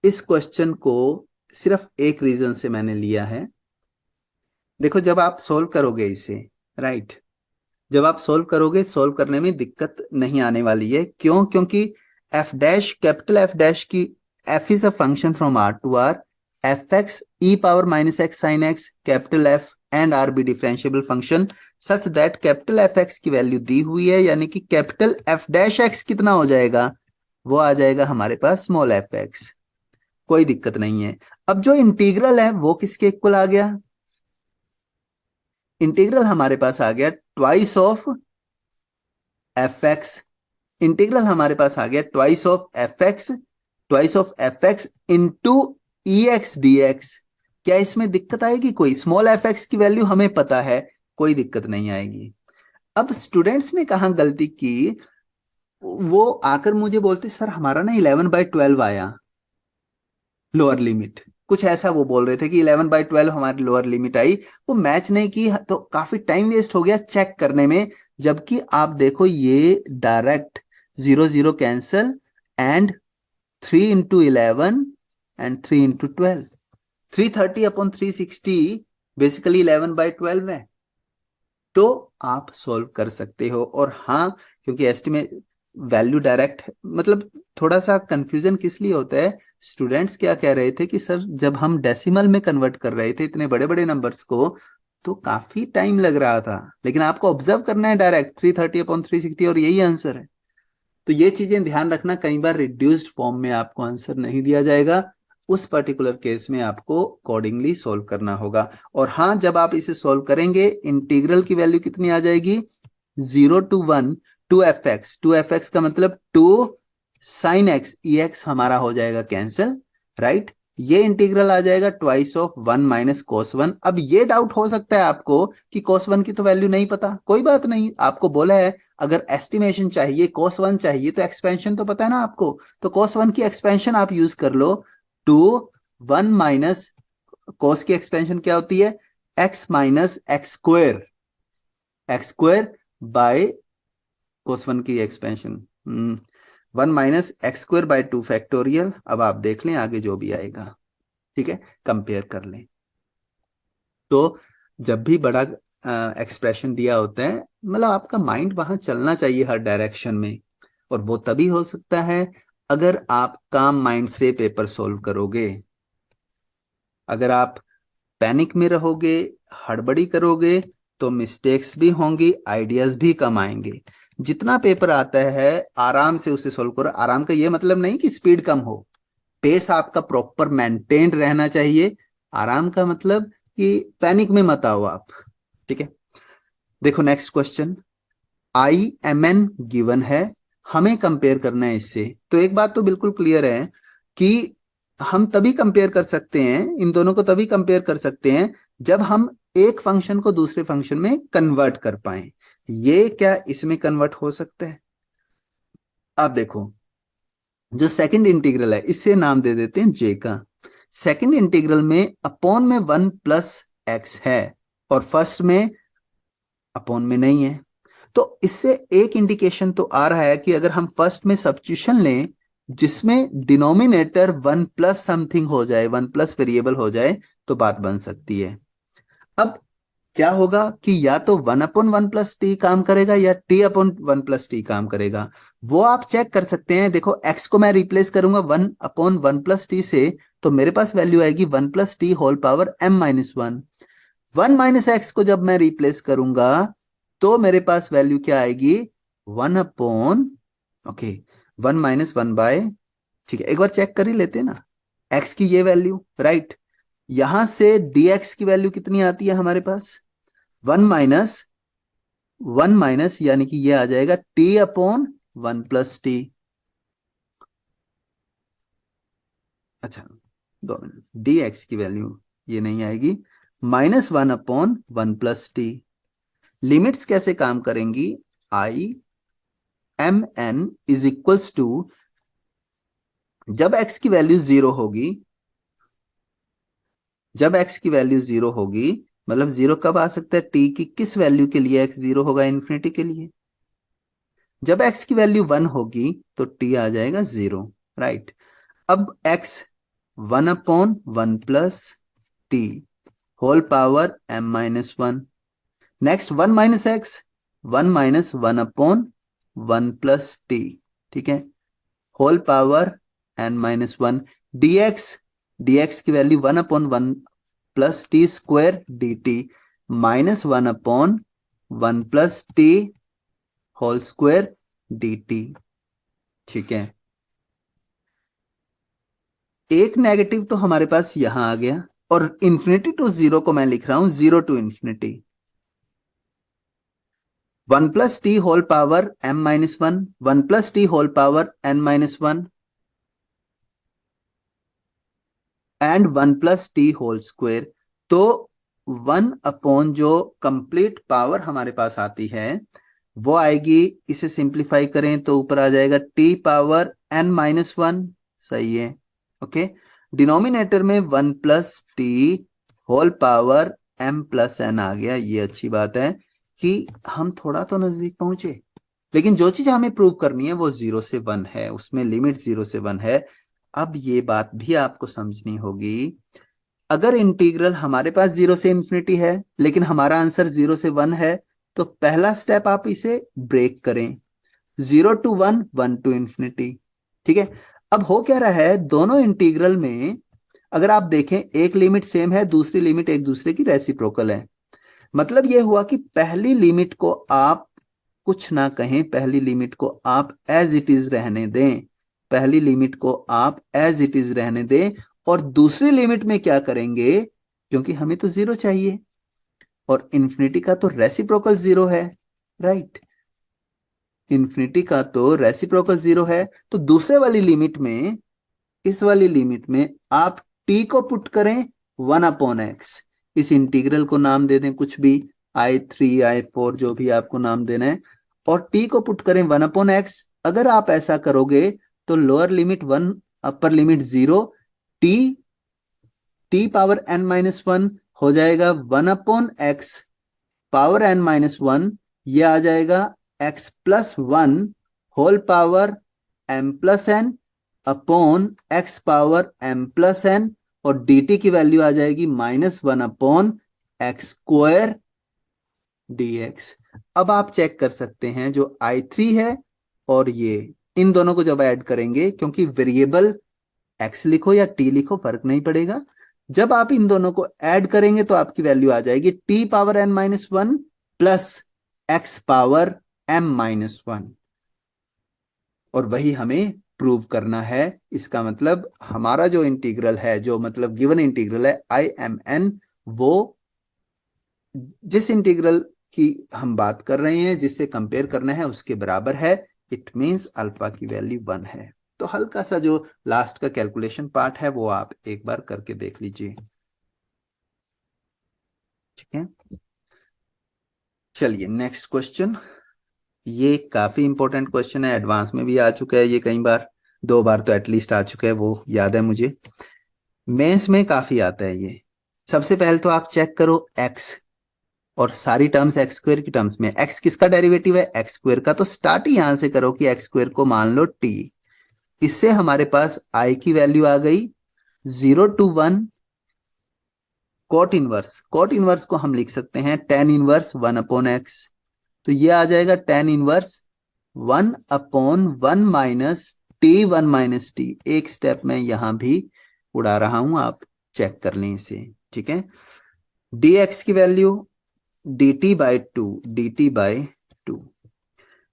इस क्वेश्चन को सिर्फ एक रीजन से मैंने लिया है। देखो, जब आप सॉल्व करोगे इसे, राइट, जब आप सॉल्व करोगे, सॉल्व करने में दिक्कत नहीं आने वाली है। क्यों? क्योंकि f dash, capital F dash की, f is a function from R to R, fx e⁻x sin x, capital F and R be differentiable function such that capital fx की वैल्यू दी हुई है, यानी कि कैपिटल F डैश x कितना हो जाएगा, वो आ जाएगा हमारे पास स्मॉल fx। कोई दिक्कत नहीं है। अब जो इंटीग्रल है वो किसके इक्वल आ गया, इंटीग्रल हमारे पास आ गया ट्वाइस ऑफ fx। इंटीग्रल हमारे पास आ गया twice of fx, twice of fx into ex dx। क्या इसमें दिक्कत आएगी कोई? स्मॉल fx की वैल्यू हमें पता है, कोई दिक्कत नहीं आएगी। अब स्टूडेंट्स ने कहा गलती की, वो आकर मुझे बोलते सर हमारा ना 11/12 आया लोअर लिमिट, कुछ ऐसा वो बोल रहे थे कि 11/12 हमारी लोअर लिमिट आई। वो मैच नहीं की, तो काफी टाइम वेस्ट हो गया चेक करने में। जबकि आप देखो ये direct 0 0 cancel, and 3 into 11 and 3 into 12, 330/360 basically 11/12 है। तो आप सॉल्व कर सकते हो। और हाँ, क्योंकि एस्टिमेट वैल्यू डायरेक्ट, मतलब थोड़ा सा कंफ्यूजन किस लिए होता है, स्टूडेंट्स क्या कह रहे थे कि सर जब हम डेसिमल में कन्वर्ट कर रहे थे इतने बड़े बड़े नंबर्स को, तो काफी टाइम लग रहा था। लेकिन आपको ऑब्जर्व करना है डायरेक्ट 330/360, और यही आंसर है। तो ये चीजें ध्यान रखना, कई बार रिड्यूस्ड फॉर्म में आपको आंसर नहीं दिया जाएगा, उस पर्टिकुलर केस में आपको अकॉर्डिंगली सॉल्व करना होगा। और हाँ, जब आप इसे सॉल्व करेंगे, इंटीग्रल की वैल्यू कितनी आ जाएगी, 0 to 1 2fx, 2fx का मतलब 2 sin x, ex हमारा हो जाएगा कैंसिल, राइट। ये इंटीग्रल आ जाएगा ट्वाइस ऑफ 1 माइनस cos 1। अब ये डाउट हो सकता है आपको कि cos 1 की तो वैल्यू नहीं पता, कोई बात नहीं, आपको बोला है अगर एस्टिमेशन चाहिए, cos 1 चाहिए, तो एक्सपेंशन तो पता है ना आपको, तो cos 1 की एक्सपेंशन आप यूज कर लो। 2 1 माइनस cos की एक्सपेंशन क्या होती है, x minus x² bye cos 1 की एक्सपेंशन 1 माइनस x² 2 फैक्टोरियल। अब आप देख लें आगे जो भी आएगा, ठीक है, कंपेयर कर लें। तो जब भी बड़ा एक्सप्रेशन दिया होता है, मतलब आपका माइंड वहां चलना चाहिए हर डायरेक्शन में, और वो तभी हो सकता है अगर आप काम माइंड से पेपर सोल्व करोगे। अगर आप पैनिक में रहोगे, हड़बड़ी करोगे, तो मिस्टेक्स भी होंगी, आइडियाज भी कम आएंगे। जितना पेपर आता है आराम से उसे सोल्व करो। आराम का ये मतलब नहीं कि स्पीड कम हो, पेस आपका प्रॉपर मेंटेन रहना चाहिए। आराम का मतलब कि पैनिक में मत आओ आप। ठीक है, देखो next question. I M N given है, हमें कंपेयर करना है इससे। तो एक बात तो बिल्कुल क्लियर है कि हम तभी कंपेयर कर सकते हैं, इन दोनों को तभी कंपेयर कर सकते हैं जब हम एक फंक्शन को दूसरे फंक्शन में कन्वर्ट कर पाए। ये क्या इसमें कन्वर्ट हो सकता है? आप देखो, जो सेकंड इंटीग्रल है इससे नाम दे देते हैं जे का। सेकंड इंटीग्रल में अपॉन में 1 + x है और फर्स्ट में अपॉन में नहीं है। तो इससे एक इंडिकेशन तो आ रहा है कि अगर हम फर्स्ट में सब्स्टिट्यूशन लें जिसमें डिनोमिनेटर 1 + समथिंग हो जाए, 1 + वेरिएबल हो जाए, तो बात बन सकती है। अब क्या होगा कि या तो 1/1 + t काम करेगा या t/1 + t काम करेगा। वो आप चेक कर सकते हैं। देखो x को मैं रिप्लेस करूंगा 1/1 + t से, तो मेरे पास वैल्यू आएगी 1 + t⁻m-1। 1 - x को जब मैं रिप्लेस करूंगा तो मेरे पास वैल्यू क्या आएगी? 1/, ओके, 1 - 1 बाय, ठीक है, एक बार चेक कर ही लेते हैं ना x की ये वैल्यू, राइट। यहां से dx की वैल्यू कितनी आती है हमारे पास? 1 - 1 यानी कि ये आ जाएगा t/1 + t। अच्छा, 2 मिनट, dx की वैल्यू ये नहीं आएगी, -1/1 + t। लिमिट्स कैसे काम करेंगी? I M N is equals to, जब x की वैल्यू जीरो होगी, जब x की वैल्यू जीरो होगी, मतलब जीरो कब आ सकता है? t की किस वैल्यू के लिए x जीरो होगा? इन्फिनिटी के लिए। जब x की वैल्यू 1 होगी तो t आ जाएगा 0, राइट। अब x 1/1 + t whole power m-1। Next 1 - x, 1 - 1/1 + t, ठीक है, whole power n-1। dx, dx की value 1/1 + t² dt -1/1 + t whole square dt, ठीक है। एक नेगेटिव तो हमारे पास यहां आ गया, और इन्फिनिटी टू जीरो को मैं लिख रहा हूं 0 to ∞। 1 + t whole power m-1, 1 + t whole power n-1 and 1 + t whole square. तो 1/, जो कंप्लीट पावर हमारे पास आती है वो आएगी, इसे सिंप्लीफाई करें तो ऊपर आ जाएगा t⁻n-1, सही है, ओके। डिनोमिनेटर में 1 + t होल पावर m+n आ गया। ये अच्छी बात है कि हम थोड़ा तो नजदीक पहुंचे, लेकिन जो चीज हमें प्रूव करनी है वो 0 से 1 है, उसमें लिमिट 0 से 1 है। अब ये बात भी आपको समझनी होगी, अगर इंटीग्रल हमारे पास 0 से इन्फिनिटी है लेकिन हमारा आंसर 0 से 1 है, तो पहला स्टेप आप इसे ब्रेक करें, 0 to 1, 1 to ∞। ठीक है, अब हो क्या रहा है, दोनों इंटीग्रल में अगर आप देखें एक लिमिट सेम है, दूसरी लिमिट एक दूसरे की रेसिप्रोकल है। मतलब यह हुआ कि पहली लिमिट को आप कुछ ना कहें, पहली लिमिट को आप एज इट इज रहने दें, पहली लिमिट को आप एज इट इज रहने दें। और दूसरी लिमिट में क्या करेंगे, क्योंकि हमें तो 0 चाहिए और इन्फिनिटी का तो रेसिप्रोकल 0 है, राइट। इन्फिनिटी का तो रेसिप्रोकल 0 है, तो दूसरे वाली लिमिट में, इस वाली लिमिट में आप t को पुट करें 1/x। इस इंटीग्रल को नाम दे दें कुछ भी, I3 I4 जो भी आपको नाम देना है, और t को पुट करें 1/x। अगर आप ऐसा करोगे तो lower limit 1, upper limit 0, t⁻n-1 हो जाएगा 1/x पावर n-1, ये आ जाएगा x+1 whole power m+n upon x power m+n, और dt की वैल्यू आ जाएगी -1/x² dx। अब आप चेक कर सकते हैं जो I3 है और ये इन दोनों को जब ऐड करेंगे, क्योंकि वेरिएबल x लिखो या t लिखो फर्क नहीं पड़ेगा, जब आप इन दोनों को ऐड करेंगे तो आपकी वैल्यू आ जाएगी t power n-1 plus x power m-1, और वही हमें प्रूव करना है। इसका मतलब हमारा जो इंटीग्रल है, जो मतलब गिवन इंटीग्रल है IMN, वो जिस इंटीग्रल की हम बात कर रहे हैं, जिससे कंपेयर करना है, उसके बराबर है। इट मींस अल्फा की वैल्यू 1 है। तो हल्का सा जो लास्ट का कैलकुलेशन पार्ट है वो आप एक बार करके देख लीजिए, ठीक है। चलिए नेक्स्ट क्वेश्चन। ये काफी इंपॉर्टेंट क्वेश्चन है, एडवांस में भी आ चुका है, ये कई बार, 2 बार तो एटलीस्ट आ चुका है, वो याद है मुझे। मेंस में काफी आता है ये। सबसे पहले तो आप चेक करो x, और सारी टर्म्स एक्स स्क्वायर की टर्म्स में, x किसका डेरिवेटिव है, एक्स स्क्वायर का। तो स्टार्ट ही यहां से करो कि एक्स स्क्वायर को मान लो t। इससे हमारे पास i की वैल्यू आ गई 0 to 1 कॉट इनवर्स को हम लिख सकते हैं tan इनवर्स 1/x। तो ये आ जाएगा tan इनवर्स 1/1 माइनस t। एक स्टेप में यहां भी उड़ा रहा हूं, आप चेक कर लें इसे, ठीक है। dx की वैल्यू dt/2।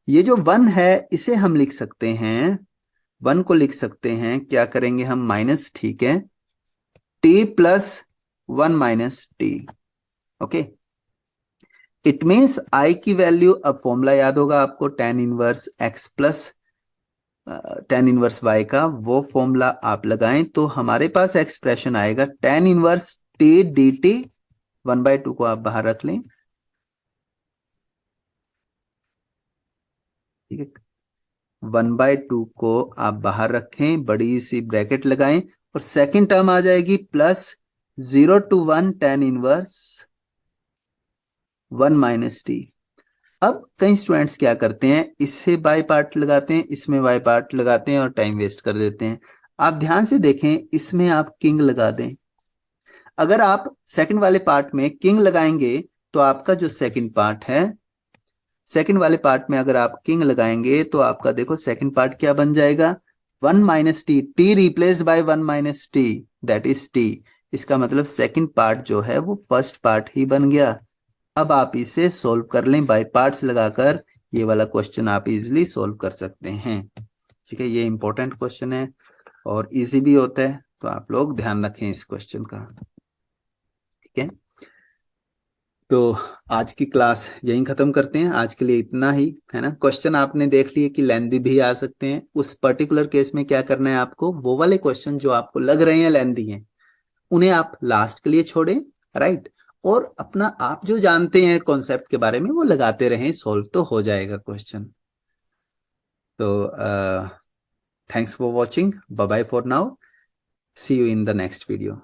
ये जो 1 है इसे हम लिख सकते हैं, 1 को लिख सकते हैं, क्या करेंगे हम, माइनस, ठीक है, t+1 minus T. Okay, it means i की वैल्यू, अब फॉर्मूला याद होगा आपको, tan inverse x plus tan inverse y का, वो फॉर्मूला आप लगाएं तो हमारे पास एक्सप्रेशन आएगा tan इनवर्स t dt। 1/2 को आप बाहर रख लें, ठीक है। 1/2 को आप बाहर रखें, बड़ी सी ब्रैकेट लगाएं, और सेकंड टर्म आ जाएगी plus 0 to 1 tan inverse 1 minus T. अब कई स्टूडेंट्स क्या करते हैं, इससे बाय पार्ट लगाते हैं, इसमें बाय पार्ट लगाते हैं और टाइम वेस्ट कर देते हैं। आप ध्यान से देखें, इसमें आप किंग लगा दें। अगर आप सेकंड वाले पार्ट में किंग लगाएंगे तो आपका जो सेकंड पार्ट है, सेकंड वाले पार्ट में अगर आप किंग लगाएंगे तो आपका देखो सेकंड पार्ट क्या बन जाएगा, 1 minus T, T replaced by 1 minus T, that is T. इसका मतलब सेकंड पार्ट जो है वो फर्स्ट पार्ट ही बन गया। अब आप इसे सोल्व कर लें बाय पार्ट्स लगाकर, ये वाला क्वेश्चन आप इजिली सोल्व कर सकते हैं, ठीक है। ये इंपॉर्टेंट क्वेश्चन है और इजी भी होता है, तो आप लोग ध्यान रखें इस क्वेश्चन का, ठीक है। तो आज की क्लास यहीं खत्म करते हैं, आज के लिए इतना ही, है ना। क्वेश्चन आपने देख लिए कि लेंदी भी आ सकते हैं। उस पर्टिकुलर केस में क्या करना है आपको, वो वाले क्वेश्चन जो आपको लग रहे हैं लेंदी हैं, उन्हें आप लास्ट के लिए छोड़ें, राइट। और अपना आप जो जानते हैं कॉन्सेप्ट के बारे में वो लगाते रहें, सॉल्व तो हो जाएगा क्वेश्चन। तो thanks for watching, bye bye for now, see you in the next video.